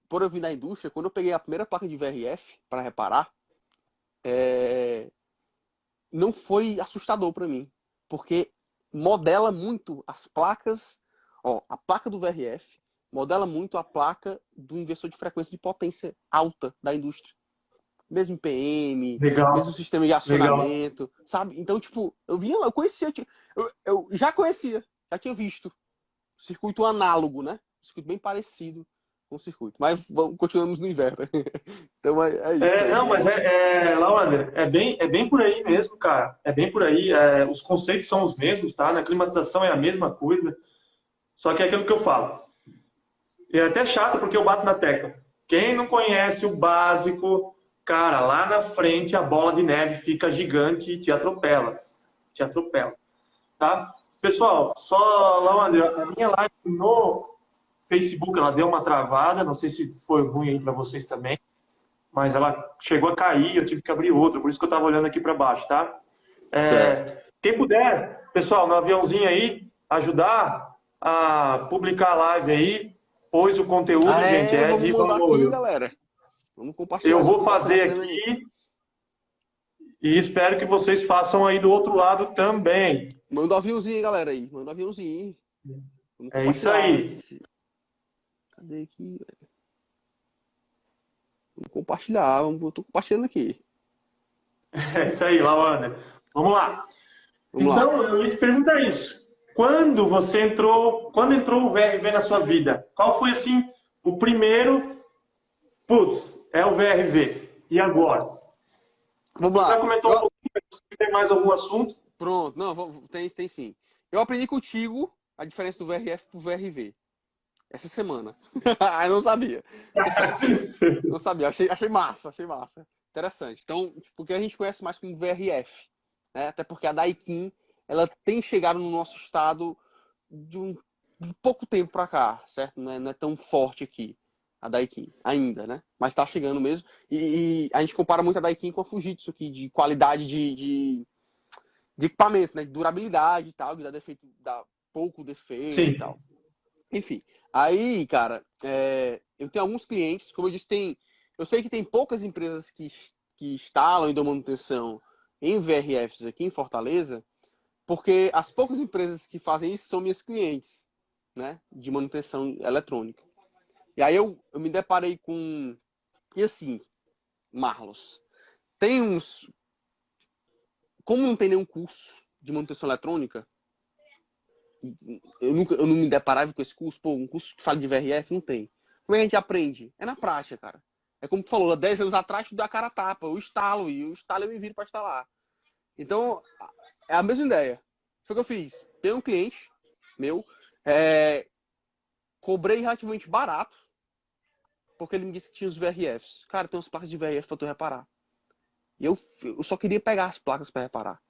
Speaker 2: por eu vir da indústria, quando eu peguei a primeira placa de VRF para reparar, não foi assustador para mim, porque modela muito as placas, a placa do VRF modela muito a placa do inversor de frequência de potência alta da indústria. Mesmo PM, mesmo sistema de acionamento, sabe? Então, tipo, eu conhecia, eu já conhecia, já tinha visto circuito análogo, né? Circuito bem parecido com o circuito. Mas continuamos no inverno. Então é isso.
Speaker 1: Não, mas Lawander, é bem por aí mesmo, cara. É bem por aí. Os conceitos são os mesmos, tá? Na climatização é a mesma coisa. Só que é aquilo que eu falo. E é até chato porque eu bato na tecla. Quem não conhece o básico, cara, lá na frente a bola de neve fica gigante e te atropela. Te atropela. tá? Pessoal, só lá, André, a minha live no Facebook, ela deu uma travada, não sei se foi ruim aí para vocês também, mas ela chegou a cair, eu tive que abrir outra, por isso que eu estava olhando aqui para baixo, tá?
Speaker 2: Certo.
Speaker 1: Quem puder, pessoal, no aviãozinho aí, ajudar a publicar a live aí, pois o conteúdo, gente, é
Speaker 2: Vamos
Speaker 1: de
Speaker 2: mandar aqui,
Speaker 1: valor.
Speaker 2: galera. Vamos compartilhar
Speaker 1: Eu
Speaker 2: isso
Speaker 1: vou
Speaker 2: aqui, vai valer
Speaker 1: fazer
Speaker 2: a pena aí.
Speaker 1: aqui e espero que vocês façam aí do outro lado também.
Speaker 2: Manda um aviãozinho aí, galera aí. Manda um aviãozinho. Vamos
Speaker 1: É isso
Speaker 2: compartilhar.
Speaker 1: aí.
Speaker 2: Cadê aqui, velho? Vamos compartilhar. Eu tô compartilhando aqui.
Speaker 1: É isso aí, Lawander. Vamos lá.
Speaker 2: Vamos lá.
Speaker 1: Então, eu ia te perguntar isso. Quando entrou o VRV na sua vida? Qual foi, assim, o primeiro, putz, é o VRV. E agora?
Speaker 2: Vamos
Speaker 1: Já
Speaker 2: lá.
Speaker 1: comentou um pouquinho, mas tem mais algum assunto?
Speaker 2: Pronto. Não, tem sim. Eu aprendi contigo a diferença do VRF pro VRV. Essa semana. Eu não sabia. Confesso. Não sabia. Achei massa. Interessante. Então, porque a gente conhece mais como VRF. Né? Até porque a Daikin, ela tem chegado no nosso estado de pouco tempo para cá, certo? Não é tão forte aqui, a Daikin, ainda, né? Mas tá chegando mesmo. E a gente compara muito a Daikin com a Fujitsu aqui, de qualidade de equipamento, né? De durabilidade e tal, que dá pouco defeito
Speaker 1: Sim.
Speaker 2: e tal. Enfim, aí, cara, eu tenho alguns clientes, como eu disse, eu sei que tem poucas empresas que instalam e dão manutenção em VRFs aqui em Fortaleza, porque as poucas empresas que fazem isso são minhas clientes, né, de manutenção eletrônica. E aí eu me deparei com... E assim, Marlos, tem uns... Como não tem nenhum curso de manutenção eletrônica, eu não me deparava com esse curso, um curso que fala de VRF, não tem. Como é que a gente aprende? É na prática, cara. É como tu falou, há 10 anos atrás, tu dá a cara a tapa, eu instalo eu me viro para instalar. Então, é a mesma ideia. Foi o que eu fiz. Tem um cliente meu, cobrei relativamente barato, porque ele me disse que tinha os VRFs. Cara, tem umas placas de VRF pra tu reparar. E eu só queria pegar as placas para reparar.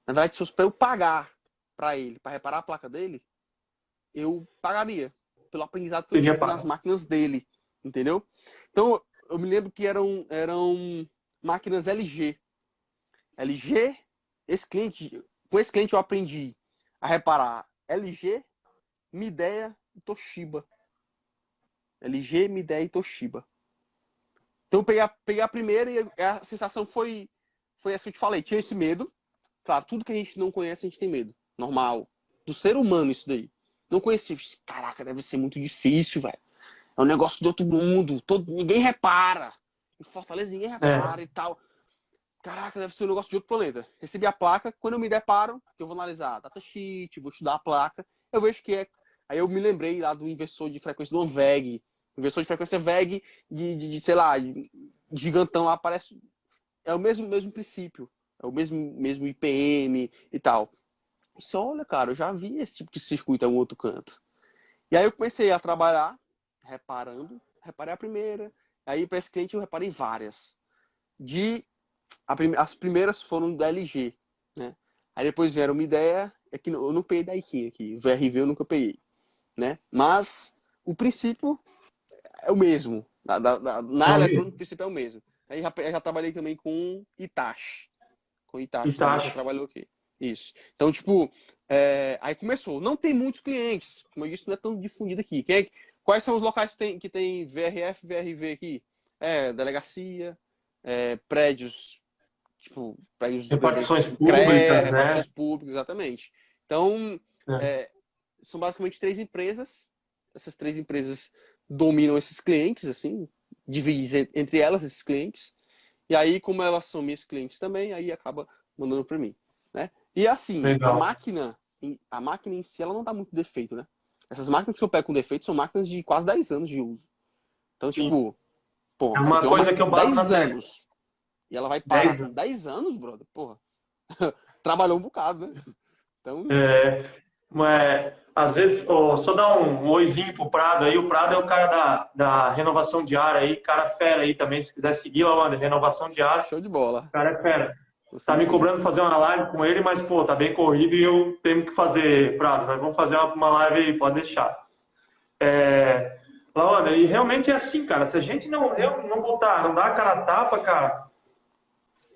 Speaker 2: Na verdade, se fosse para eu pagar para ele, para reparar a placa dele, eu pagaria pelo aprendizado que eu tive nas máquinas dele, entendeu? Então, eu me lembro que eram máquinas LG. LG, com esse cliente eu aprendi a reparar LG, Midea e Toshiba. LG, Midea e Toshiba. Então eu peguei a primeira e a sensação foi essa que eu te falei. Tinha esse medo. Claro, tudo que a gente não conhece, a gente tem medo. Normal. Do ser humano, isso daí. Não conhecia. Caraca, deve ser muito difícil, velho. É um negócio de outro mundo. Ninguém repara. Em Fortaleza, ninguém repara e tal. Caraca, deve ser um negócio de outro planeta. Recebi a placa. Quando eu me deparo, que eu vou analisar a datasheet, vou estudar a placa, eu vejo que é... Aí eu me lembrei lá do inversor de frequência do VEG. Inversor de frequência VEG sei lá, gigantão lá, parece... É o mesmo princípio. É o mesmo IPM e tal. Só, olha, cara, eu já vi esse tipo de circuito em um outro canto. E aí eu comecei a trabalhar, reparei a primeira. Aí para esse cliente eu reparei várias. As primeiras foram da LG, né? Aí depois vieram uma ideia, que eu não peguei da Ikin aqui, VRV eu nunca peguei, né? Mas o princípio é o mesmo. Na eletrônica o princípio é o mesmo. Aí já trabalhei também com Hitachi. Com Hitachi também já trabalhou aqui. Isso. Então, tipo, aí começou. Não tem muitos clientes. Como eu disse, não é tão difundido aqui. Quais são os locais que tem VRF, VRV aqui? Delegacia, prédios, tipo, prédios...
Speaker 1: Repartições públicas,
Speaker 2: repartições públicas, exatamente. Então, são basicamente 3 empresas. Essas 3 empresas dominam esses clientes, assim, dividem entre elas esses clientes. E aí, como elas são minhas clientes também, aí acaba mandando para mim, né? E assim, a máquina em si, ela não dá muito defeito, né? Essas máquinas que eu pego com defeito são máquinas de quase 10 anos de uso. Então, tipo,
Speaker 1: é uma coisa que eu bato
Speaker 2: 10 anos. E ela vai parar com 10 anos, brother? Porra. Trabalhou um bocado, né? Então...
Speaker 1: às vezes, só dar um oizinho pro Prado aí. O Prado é o cara da renovação diária aí, cara fera aí também. Se quiser seguir lá, mano, renovação diária.
Speaker 2: Show de bola.
Speaker 1: O cara é fera. tá me cobrando fazer uma live com ele, mas, pô, tá bem corrido e eu tenho que fazer, Prado, nós vamos fazer uma live aí, pode deixar. Laona, e realmente é assim, cara, se a gente não botar, não dar a cara a tapa, cara,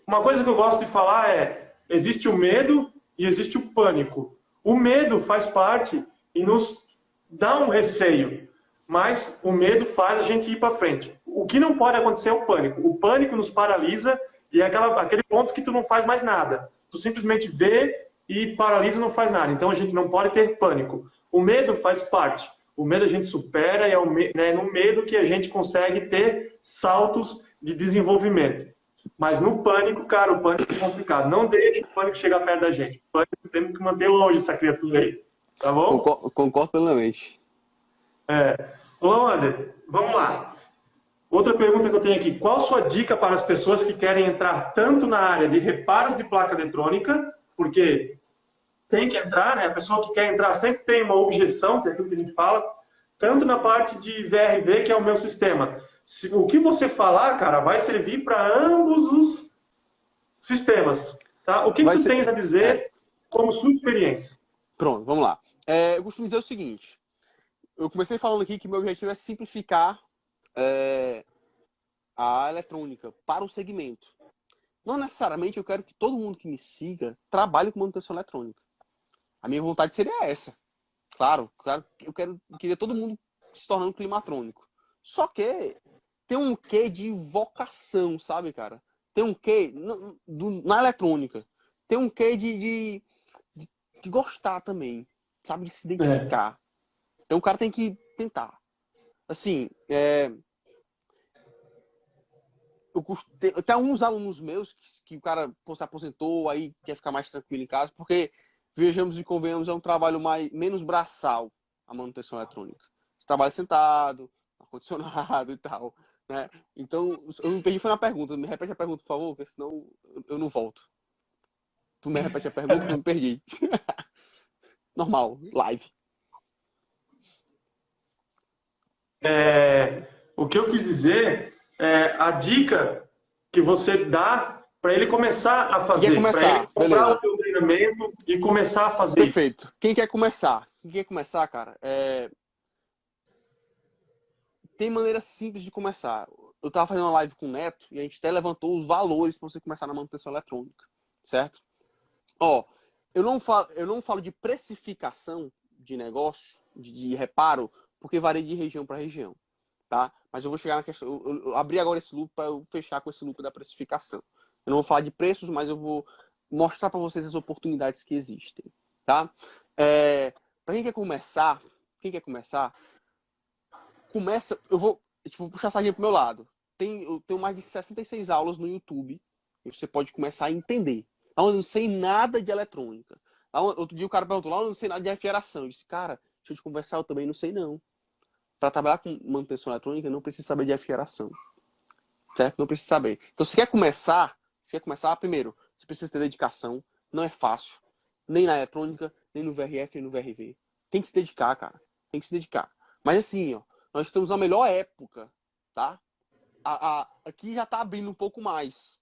Speaker 1: uma coisa que eu gosto de falar é, existe o medo e existe o pânico. O medo faz parte e nos dá um receio, mas o medo faz a gente ir para frente. O que não pode acontecer é o pânico. O pânico nos paralisa e é aquele ponto que tu não faz mais nada. Tu simplesmente vê e paralisa e não faz nada. Então a gente não pode ter pânico. O medo faz parte. O medo a gente supera e é no medo que a gente consegue ter saltos de desenvolvimento. Mas no pânico, cara, o pânico é complicado. Não deixe o pânico chegar perto da gente. O pânico temos que manter longe essa criatura aí. Tá bom?
Speaker 2: Concordo plenamente.
Speaker 1: Lander, vamos lá. Outra pergunta que eu tenho aqui. Qual a sua dica para as pessoas que querem entrar tanto na área de reparos de placa eletrônica, porque tem que entrar, né? A pessoa que quer entrar sempre tem uma objeção, que é aquilo que a gente fala, tanto na parte de VRV, que é o meu sistema. O que você falar, cara, vai servir para ambos os sistemas. Tá? O que tu tens a dizer como sua experiência?
Speaker 2: Pronto, vamos lá. Eu costumo dizer o seguinte. Eu comecei falando aqui que meu objetivo é simplificar a eletrônica para o segmento. Não necessariamente eu quero que todo mundo que me siga trabalhe com manutenção eletrônica. A minha vontade seria essa. Claro, eu queria todo mundo se tornando climatrônico. Só que tem um quê de vocação, sabe, cara? Tem um quê na eletrônica. Tem um quê de gostar também, sabe? De se identificar. Então o cara tem que tentar. Assim, tem alguns alunos meus que o cara se aposentou, aí quer ficar mais tranquilo em casa, porque, vejamos e convenhamos, é um trabalho menos braçal, a manutenção eletrônica. Você trabalha sentado, ar-condicionado e tal, né? Então, eu me perdi foi na pergunta. Me repete a pergunta, por favor, porque senão eu não volto. Tu me repete a pergunta que eu me perdi. Normal, live.
Speaker 1: O que eu quis dizer é a dica que você dá para ele começar a fazer, para ele comprar o teu treinamento e começar a fazer isso.
Speaker 2: Perfeito. Quem quer começar? Cara? Tem maneira simples de começar. Eu estava fazendo uma live com o Neto e a gente até levantou os valores para você começar na manutenção eletrônica, certo? Eu não falo de precificação de negócio, de reparo, porque varia de região para região, tá? Mas eu vou chegar na questão. Eu abri agora esse loop para eu fechar com esse loop da precificação. Eu não vou falar de preços, mas eu vou mostrar para vocês as oportunidades que existem, tá? Para quem quer começar, começa. Eu vou puxar a sardinha pro meu lado. Eu tenho mais de 66 aulas no YouTube e você pode começar a entender. Lá eu não sei nada de eletrônica. Outro dia o cara perguntou, lá eu não sei nada de refrigeração. Eu disse, cara, deixa eu te conversar, eu também não sei não. Para trabalhar com manutenção eletrônica, não precisa saber de refrigeração. Certo? Não precisa saber. Então, se quer começar, primeiro, você precisa ter dedicação. Não é fácil. Nem na eletrônica, nem no VRF, nem no VRV. Tem que se dedicar, cara. Tem que se dedicar. Mas assim, nós estamos na melhor época, tá? Aqui já tá abrindo um pouco mais.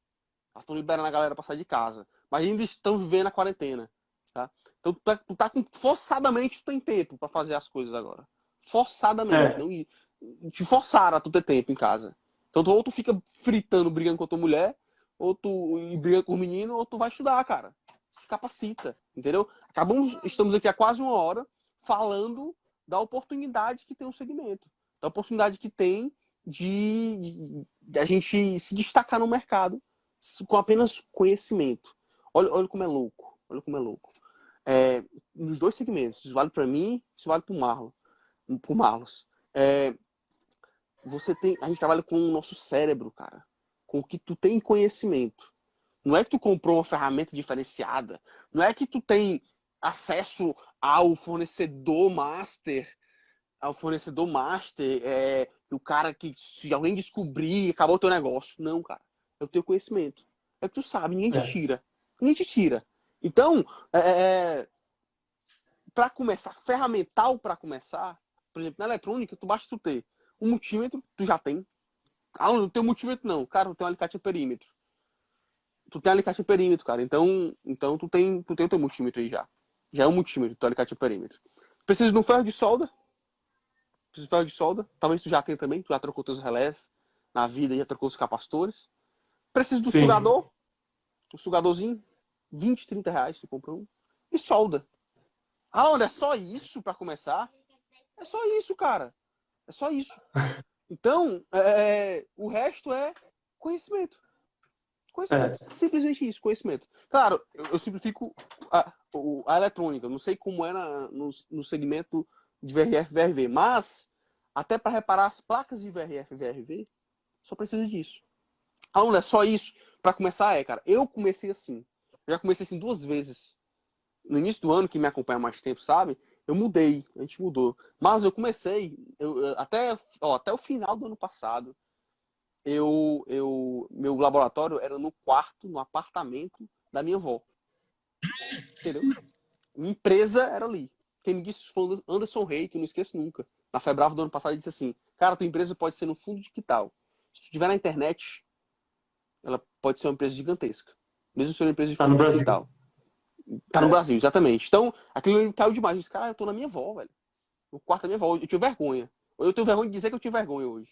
Speaker 2: Já estão liberando a galera para sair de casa. Mas ainda estão vivendo a quarentena, tá? Então, tu tá forçadamente tu tem tempo para fazer as coisas agora. Forçadamente. Não te forçaram a tu ter tempo em casa. Então, ou tu fica fritando, brigando com a tua mulher, ou tu briga com o menino, ou tu vai estudar, cara. Se capacita, entendeu? Estamos aqui há quase uma hora falando da oportunidade que tem o segmento. Da oportunidade que tem de a gente se destacar no mercado com apenas conhecimento. Olha como é louco. Olha como é louco. Nos dois segmentos. Isso vale para mim, isso vale para o Marlos. A gente trabalha com o nosso cérebro, cara. Com o que tu tem conhecimento. Não é que tu comprou uma ferramenta diferenciada. Não é que tu tem acesso ao fornecedor master. O cara que, se alguém descobrir, acabou o teu negócio. Não, cara. É o teu conhecimento. É o que tu sabe. Ninguém te tira. Ninguém te tira. Então, para começar, ferramental para começar, por exemplo, na eletrônica, basta tu ter um multímetro, tu já tem. Não tem multímetro não. Cara, tu tem um alicate de perímetro. tu tem alicate a perímetro, cara. Então tu tem o teu multímetro aí já. Já é um multímetro, teu alicate a perímetro. Precisa de um ferro de solda. Precisa de ferro de solda. Talvez tu já tenha também. Tu já trocou teus relés na vida e já trocou os capacitores. Precisa do
Speaker 1: Sim.
Speaker 2: sugador. Um sugadorzinho. 20, 30 reais tu compra um. E solda. Ah, olha, é só isso pra começar? É só isso, cara. É só isso. Então, o resto é conhecimento. Conhecimento.
Speaker 1: É.
Speaker 2: Simplesmente isso, conhecimento. Claro, eu simplifico a eletrônica. Não sei como é no segmento de VRF e VRV, mas até para reparar as placas de VRF e VRV, só precisa disso. Ah, não é só isso. Para começar, cara. Eu comecei assim. Eu já comecei assim 2 vezes. No início do ano, que me acompanha há mais tempo, sabe? Eu mudei, a gente mudou. Mas eu comecei, até o final do ano passado, meu laboratório era no quarto, no apartamento da minha avó. Entendeu? Minha empresa era ali. Quem me disse foi o Anderson Rey, que eu não esqueço nunca. Na Febrava do ano passado, ele disse assim: cara, tua empresa pode ser no fundo de quintal. Se tu estiver na internet, ela pode ser uma empresa gigantesca. Mesmo sendo uma empresa de
Speaker 1: Tá no
Speaker 2: fundo de
Speaker 1: Brasil.
Speaker 2: quintal. Tá no Brasil, exatamente. Então, aquilo caiu demais. Eu disse, cara, eu tô na minha avó, velho. No quarto da minha avó. Eu tinha vergonha. Eu tenho vergonha de dizer que eu tinha vergonha hoje.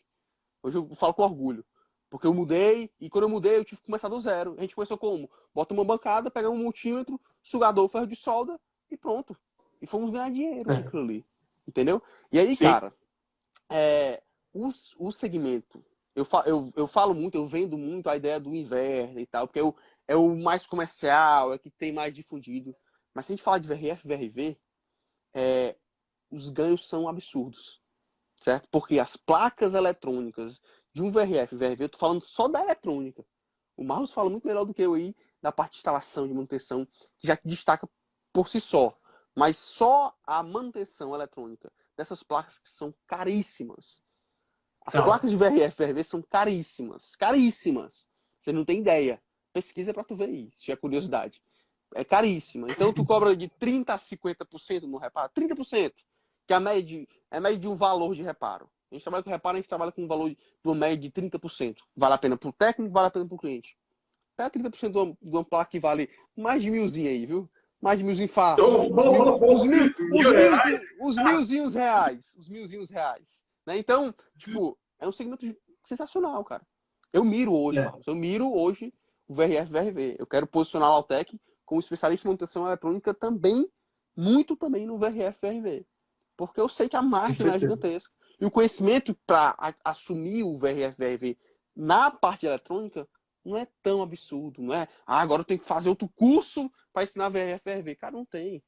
Speaker 2: Hoje eu falo com orgulho. Porque eu mudei, e quando eu mudei, eu tive que começar do zero. A gente começou como? Bota uma bancada, pega um multímetro, sugador, ferro de solda e pronto. E fomos ganhar dinheiro com
Speaker 1: É.
Speaker 2: aquilo ali. Entendeu? E aí,
Speaker 1: Sim.
Speaker 2: cara, o segmento, eu falo muito, eu vendo muito a ideia do inverno e tal, porque é o mais comercial, é que tem mais difundido. Mas se a gente falar de VRF, VRV, os ganhos são absurdos, certo? Porque as placas eletrônicas de um VRF, VRV, eu tô falando só da eletrônica. O Marlos fala muito melhor do que eu aí da parte de instalação, de manutenção, que já destaca por si só. Mas só a manutenção eletrônica dessas placas que são caríssimas. As
Speaker 1: Então,
Speaker 2: placas de VRF, VRV são caríssimas. Caríssimas. Você não tem ideia. Pesquisa pra tu ver aí, se tiver curiosidade. É caríssima. Então tu cobra de 30% a 50% no reparo. 30%, que é a média de um valor de reparo. A gente trabalha com reparo, a gente trabalha com um valor de uma média de 30%. Vale a pena pro técnico, vale a pena pro cliente. Pega 30% de uma placa que vale mais de milzinho aí, viu? Mais de milzinho fácil.
Speaker 1: R$ 1.000?
Speaker 2: Os milzinhos reais. Os milzinhos reais. Né? Então, tipo, é um segmento sensacional, cara. Eu miro hoje,
Speaker 1: É.
Speaker 2: Marcos. Eu miro hoje o VRF, VRV. Eu quero posicionar a Altec como especialista em manutenção eletrônica também, muito também no VRF, VRV. Porque eu sei que a
Speaker 1: Com
Speaker 2: margem lá é
Speaker 1: certeza.
Speaker 2: gigantesca. E o conhecimento para assumir o VRF, VRV na parte eletrônica não é tão absurdo, não é? Ah, agora eu tenho que fazer outro curso para ensinar VRF, VRV. Cara, não tem.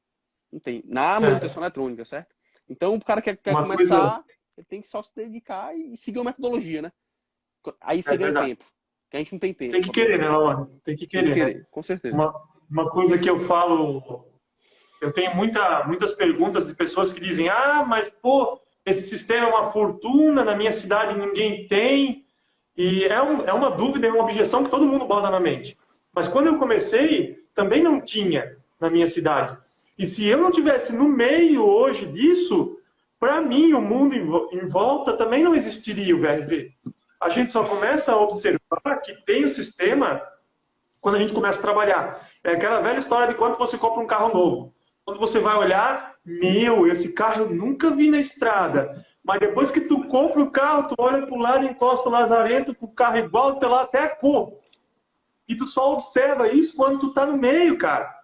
Speaker 2: Não tem. Na
Speaker 1: É.
Speaker 2: manutenção eletrônica, certo? Então, o cara quer
Speaker 1: Uma coisa.
Speaker 2: começar, ele tem que só se dedicar e seguir uma metodologia, né? Aí
Speaker 1: É
Speaker 2: você ganha
Speaker 1: verdade.
Speaker 2: tempo. Que a gente não tem
Speaker 1: Tem
Speaker 2: tempo
Speaker 1: que
Speaker 2: para
Speaker 1: querer, né,
Speaker 2: perder.
Speaker 1: Laura? Tem que
Speaker 2: Tem que
Speaker 1: querer, né?
Speaker 2: querer, com certeza.
Speaker 1: Uma coisa que eu falo, eu tenho muitas perguntas de pessoas que dizem: ah, mas pô, esse sistema é uma fortuna, na minha cidade ninguém tem. E é uma dúvida, é uma objeção que todo mundo bota na mente. Mas quando eu comecei, também não tinha na minha cidade. E se eu não tivesse no meio hoje disso, para mim, o mundo em volta também não existiria o VRV. A gente só começa a observar que tem o sistema quando a gente começa a trabalhar. É aquela velha história de quando você compra um carro novo. Quando você vai olhar, meu, esse carro eu nunca vi na estrada. Mas depois que tu compra o carro, tu olha para o lado e encosta o lazarento com o carro igual, até lá até a cor. E tu só observa isso quando tu tá no meio, cara.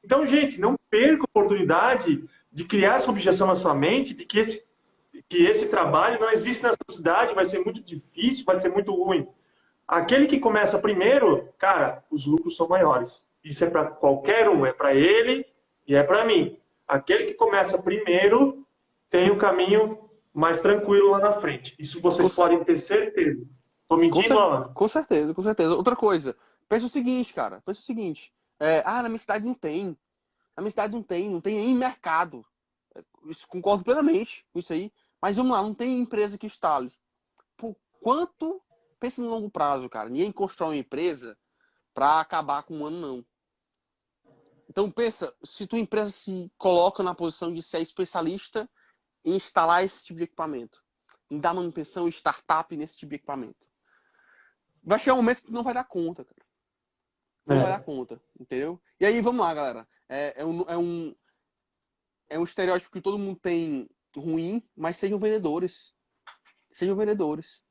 Speaker 1: Então, gente, não perca a oportunidade de criar essa objeção na sua mente de que esse trabalho não existe na sua cidade, vai ser muito difícil, vai ser muito ruim. Aquele que começa primeiro, cara, os lucros são maiores. Isso é para qualquer um, é para ele e é para mim. Aquele que começa primeiro tem o caminho mais tranquilo lá na frente. Isso vocês
Speaker 2: Com,
Speaker 1: podem ter certeza. Tô mentindo, Alan?
Speaker 2: com certeza, com certeza. Outra coisa, pensa o seguinte, cara. Pensa o seguinte. Na minha cidade não tem. Na minha cidade não tem em mercado. Isso, concordo plenamente com isso aí. Mas vamos lá, não tem empresa que instale. Por quanto, pensa no longo prazo, cara. Ninguém constrói uma empresa para acabar com um ano, não. Então pensa, se tua empresa se coloca na posição de ser especialista em instalar esse tipo de equipamento, em dar manutenção e startup nesse tipo de equipamento, vai chegar um momento que tu não vai dar conta, cara. não vai dar conta, entendeu? E aí, vamos lá, galera. É um estereótipo que todo mundo tem ruim, mas sejam vendedores. Sejam vendedores.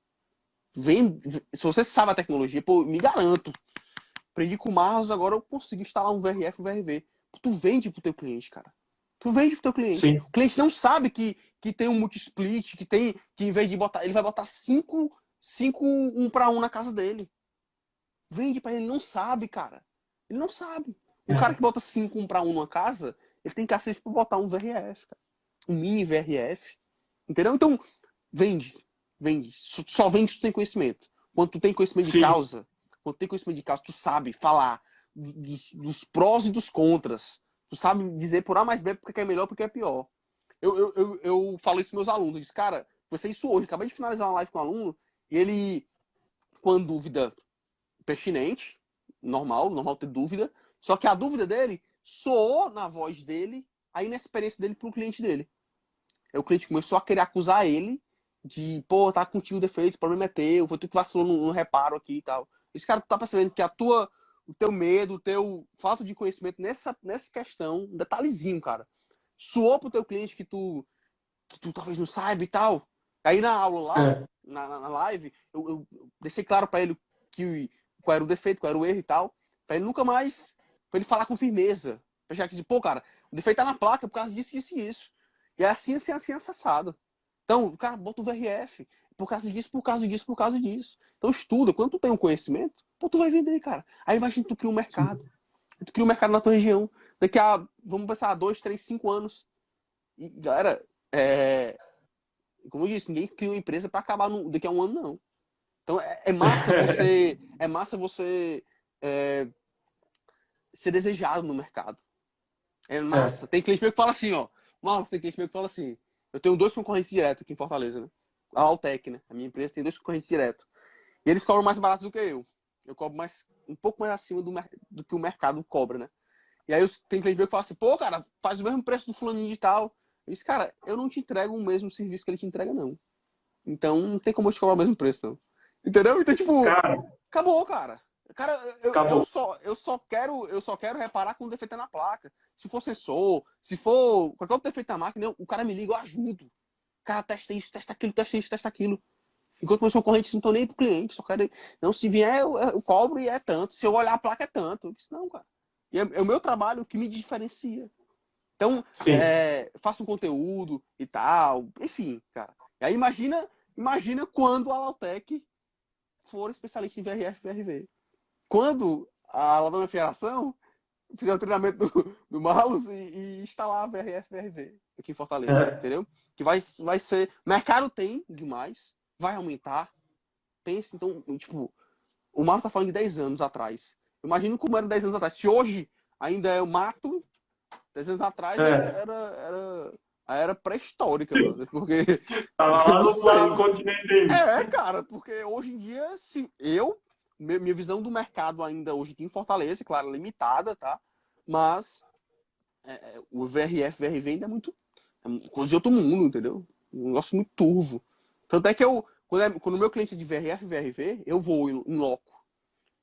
Speaker 2: Se você sabe a tecnologia, pô, me garanto. Aprendi com o Marlos, agora eu consigo instalar um VRF e um VRV. Tu vende pro teu cliente, cara. Tu vende pro teu cliente.
Speaker 1: Sim.
Speaker 2: O cliente não sabe que tem um multi-split, que em vez de botar, ele vai botar 5 1 para 1 na casa dele. Vende pra ele, ele não sabe, cara. Ele não sabe. O cara que bota 5 1 para 1 numa casa, ele tem cacete pra botar um VRF, cara. Um mini VRF. Entendeu? Então, vende. Vende. Só vende se tu tem conhecimento. Quando tu tem conhecimento de causa, tu sabe falar dos prós e dos contras. Tu sabe dizer por A mais B porque é melhor, porque é pior. Eu falo isso pros meus alunos. Eu disse, cara, você isso hoje. Acabei de finalizar uma live com um aluno e ele, com dúvida pertinente, normal ter dúvida, só que a dúvida dele soou na voz dele a inexperiência dele pro cliente dele. Aí o cliente começou a querer acusar ele de, pô, tá contigo defeito, o problema é teu, foi tu que vacilou no reparo aqui e tal. Esse cara, tu tá percebendo que o teu medo, o teu falta de conhecimento nessa questão, um detalhezinho, cara, soou pro teu cliente que tu talvez não saiba e tal. Aí na aula lá, na live, eu deixei claro pra ele qual era o defeito, qual era o erro e tal, pra ele nunca mais, pra ele falar com firmeza. Pra já que pô, cara, o defeito tá na placa por causa disso, isso e isso. E é assim, acessado. Então, o cara bota o VRF por causa disso, por causa disso, por causa disso. Então estuda. Quando tu tem um conhecimento, pô, tu vai vender, cara. Aí imagina tu cria um mercado. Sim. Tu cria um mercado na tua região. Daqui a, vamos pensar, 2, 3, 5 anos. E, galera, como eu disse, ninguém cria uma empresa para acabar daqui a um ano, não. Então é massa você ser desejado no mercado. É massa. Tem cliente meu que fala assim, ó. Marcos, tem cliente meu que fala assim. Eu tenho 2 concorrentes diretos aqui em Fortaleza, né? A Altec, né? A minha empresa tem 2 concorrentes diretos. E eles cobram mais barato do que eu. Eu cobro um pouco mais acima do que o mercado cobra, né? E aí tem cliente meu que fala assim, pô, cara, faz o mesmo preço do fulaninho de tal. Eu disse, cara, eu não te entrego o mesmo serviço que ele te entrega, não. Então não tem como eu te cobrar o mesmo preço, não. Entendeu? Então, tipo, acabou, cara. Cara, eu só quero reparar quando o defeito é na placa. Se for sensor, se for qualquer outro defeito na máquina, o cara me liga, eu ajudo. Cara, testa isso, testa aquilo, testa isso, testa aquilo. Enquanto meus concorrentes não estão nem pro cliente, só quero. Não, se vier, eu cobro e é tanto. Se eu olhar a placa, é tanto. Eu disse, não, cara. E é o meu trabalho que me diferencia. Então, faça um conteúdo e tal. Enfim, cara. E aí imagina quando a Lautec for especialista em VRF e VRV. Quando a Aladdin Federação fizer o treinamento do Marlos e instalar a VRF VRV aqui em Fortaleza, entendeu? Que vai ser... Mercado tem demais, vai aumentar. Pense, então, tipo, o Marlos tá falando de 10 anos atrás. Imagina como era 10 anos atrás. Se hoje ainda é o mato, 10 anos atrás era pré-histórica, mano. Porque...
Speaker 1: Tava lá do outro lado do continente.
Speaker 2: Cara, porque hoje em dia, minha visão do mercado ainda hoje aqui em Fortaleza, claro, limitada, tá? Mas o VRF, VRV ainda é coisa de outro mundo, entendeu? Um negócio muito turvo. Tanto é que quando o meu cliente é de VRF, VRV, eu vou em loco.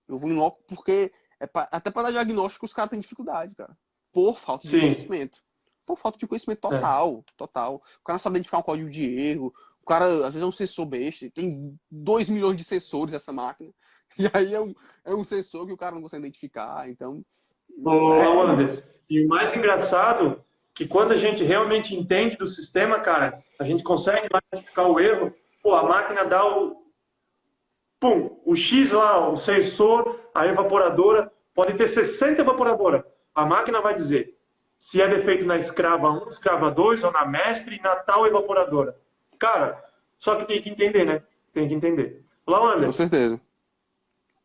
Speaker 2: Eu vou em loco porque até para dar diagnóstico os caras têm dificuldade, cara. Por falta de conhecimento. Por falta de conhecimento total. O cara não sabe identificar um código de erro. O cara, às vezes, é um sensor besta. Tem 2 milhões de sensores nessa máquina. E aí é um sensor que o cara não consegue identificar. Então.
Speaker 1: Anderson, e o mais engraçado que quando a gente realmente entende do sistema, cara, a gente consegue identificar o erro. Pô, a máquina dá o X lá, o sensor, a evaporadora, pode ter 60 evaporadoras. A máquina vai dizer se é defeito na escrava 1, escrava 2, ou na mestre e na tal evaporadora. Cara, só que tem que entender, né? Tem que entender. Olá, Anderson.
Speaker 2: Com certeza.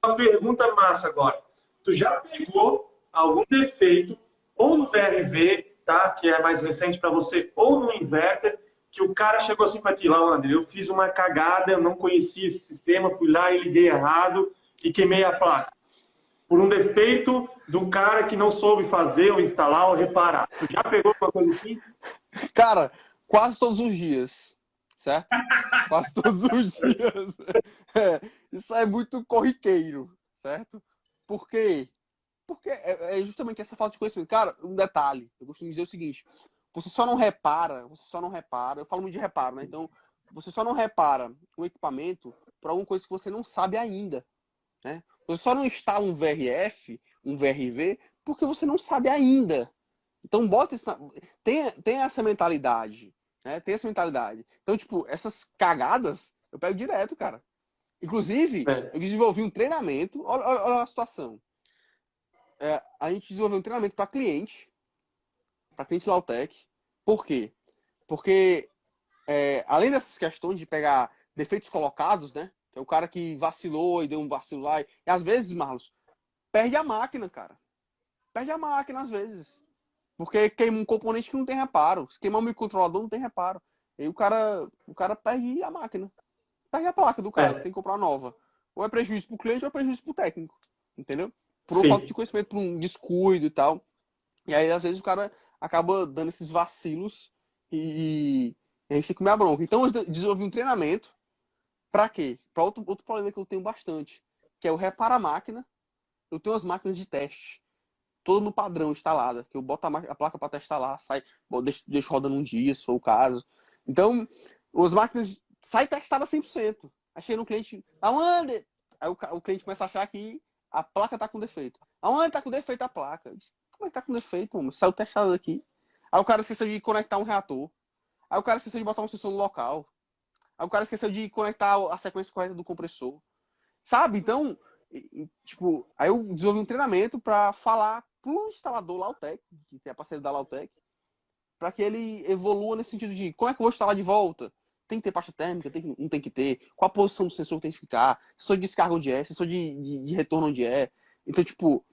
Speaker 1: Uma pergunta massa agora. Tu já pegou algum defeito, ou no VRV, tá? Que é mais recente para você, ou no inverter, que o cara chegou assim para ti, lá, André, eu fiz uma cagada, eu não conhecia esse sistema, fui lá e liguei errado e queimei a placa. Por um defeito do cara que não soube fazer, ou instalar, ou reparar. Tu já pegou alguma coisa assim?
Speaker 2: Cara, quase todos os dias, certo? Quase todos os dias. Isso é muito corriqueiro, certo? Por quê? Porque é justamente essa falta de conhecimento. Cara, um detalhe, eu costumo dizer o seguinte, você só não repara, eu falo muito de reparo, né? Então, você só não repara o equipamento por alguma coisa que você não sabe ainda, né? Você só não instala um VRF, um VRV, porque você não sabe ainda. Então, bota isso tem essa mentalidade, né? Tem essa mentalidade. Então, tipo, essas cagadas, eu pego direto, cara. Inclusive,
Speaker 1: É,
Speaker 2: eu desenvolvi um treinamento, olha a situação. A gente desenvolveu um treinamento para cliente Lautec. Por quê? Porque, além dessas questões de pegar defeitos colocados, né? Que é o cara que vacilou e deu um vacilo lá. E às vezes, Marlos, perde a máquina, cara. Perde a máquina às vezes. Porque queima um componente que não tem reparo. Se queimar um microcontrolador, não tem reparo. E aí o cara perde a máquina. Perde a placa do cara, tem
Speaker 1: é,
Speaker 2: que comprar nova. Ou é prejuízo pro cliente ou é prejuízo pro técnico. Entendeu? Por falta de
Speaker 1: sim.
Speaker 2: conhecimento, por um descuido e tal. E aí, às vezes, o cara acaba dando esses vacilos e a gente tem que comer a bronca. Então, eu desenvolvi um treinamento. Pra quê? Pra outro problema que eu tenho bastante, que é o repara a máquina. Eu tenho as máquinas de teste, todo no padrão instalada, que eu boto a placa para testar lá, sai, deixo rodando um dia, se for o caso. Então, as máquinas saem testadas 100%. Aí chega no cliente, aonde? Aí o cliente começa a achar que a placa tá com defeito. Aonde tá com defeito a placa? Eu disse, como é que tá com defeito, mano? Saiu testado aqui. Aí o cara esqueceu de conectar um reator. Aí o cara esqueceu de botar um sensor no local. Aí o cara esqueceu de conectar a sequência correta do compressor. Sabe? Então, tipo, aí eu desenvolvi um treinamento para falar pro instalador Lautec, que é parceiro da Lautec, para que ele evolua nesse sentido de como é que eu vou instalar de volta? Tem que ter pasta térmica? Não tem que ter? Qual a posição do sensor que tem que ficar? Sensor de descarga onde é? Sensor de retorno onde é? Então, tipo,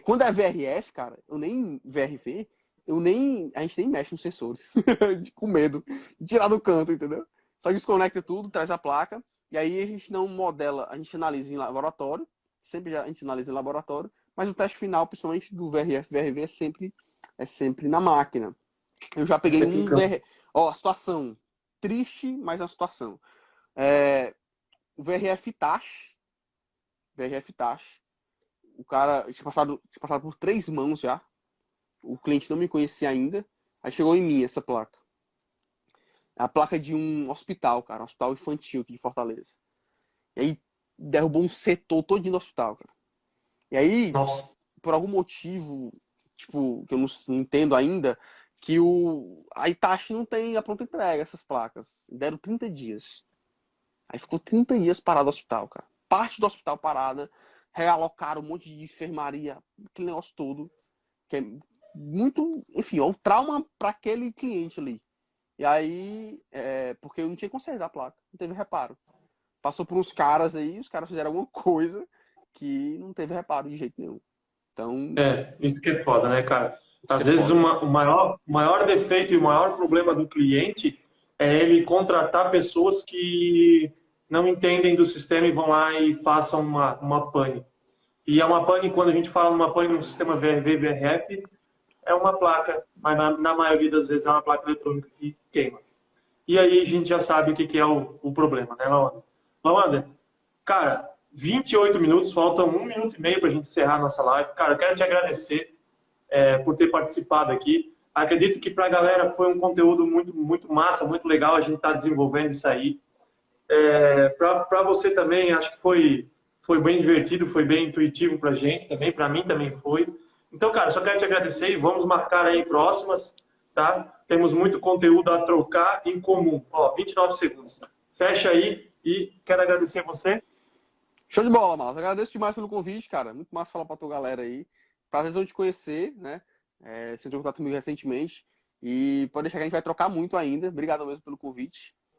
Speaker 2: quando é VRF, cara, eu nem VRV, a gente nem mexe nos sensores. Com medo de tirar do canto, entendeu? Só desconecta tudo, traz a placa, e aí a gente não modela, a gente analisa em laboratório, sempre a gente analisa em laboratório, mas o teste final, principalmente do VRF, VRV, é sempre na máquina. Eu já
Speaker 1: É
Speaker 2: peguei
Speaker 1: sempre em
Speaker 2: um
Speaker 1: campo.
Speaker 2: VR. Ó, situação triste, mas a situação. O VRF Tash. VRF Tash. O cara tinha passado por 3 mãos já. O cliente não me conhecia ainda. Aí chegou em mim essa placa. É a placa de um hospital, cara. Um hospital infantil aqui de Fortaleza. E aí derrubou um setor todinho do hospital, cara. E aí,
Speaker 1: Nossa,
Speaker 2: por algum motivo, tipo, que eu não entendo ainda, que a Itachi não tem a pronta entrega essas placas. Deram 30 dias. Aí ficou 30 dias parado no hospital, cara. Parte do hospital parada, realocaram um monte de enfermaria, aquele negócio todo, que é muito, enfim, é um trauma para aquele cliente ali. E aí, porque eu não tinha conserto da placa, não teve reparo. Passou por uns caras aí, os caras fizeram alguma coisa que não teve reparo de jeito nenhum. Então,
Speaker 1: isso que é foda, né, cara?
Speaker 2: isso que
Speaker 1: Às
Speaker 2: é
Speaker 1: vezes
Speaker 2: foda.
Speaker 1: o maior defeito e o maior problema do cliente é ele contratar pessoas que não entendem do sistema e vão lá e façam uma pane. E é uma pane, quando a gente fala numa pane no sistema VRV, VRF, é uma placa, mas na maioria das vezes é uma placa eletrônica que queima. E aí a gente já sabe o que é o problema, né, Lawander? Lawander, cara, 28 minutos, faltam 1 minuto e meio para a gente encerrar a nossa live. Cara, eu quero te agradecer por ter participado aqui. Acredito que para a galera foi um conteúdo muito, muito massa, muito legal a gente estar desenvolvendo isso aí. Para você também, acho que foi bem divertido, foi bem intuitivo para a gente também, para mim também foi. Então, cara, só quero te agradecer e vamos marcar aí próximas, tá? Temos muito conteúdo a trocar em comum. Ó, 29 segundos. Fecha aí e quero agradecer você.
Speaker 2: Show de bola, Marcos. Agradeço demais pelo convite, cara. Muito massa falar pra tua galera aí. Prazer em te conhecer, né? Você entrou em contato comigo recentemente. E pode deixar que a gente vai trocar muito ainda. Obrigado mesmo pelo convite.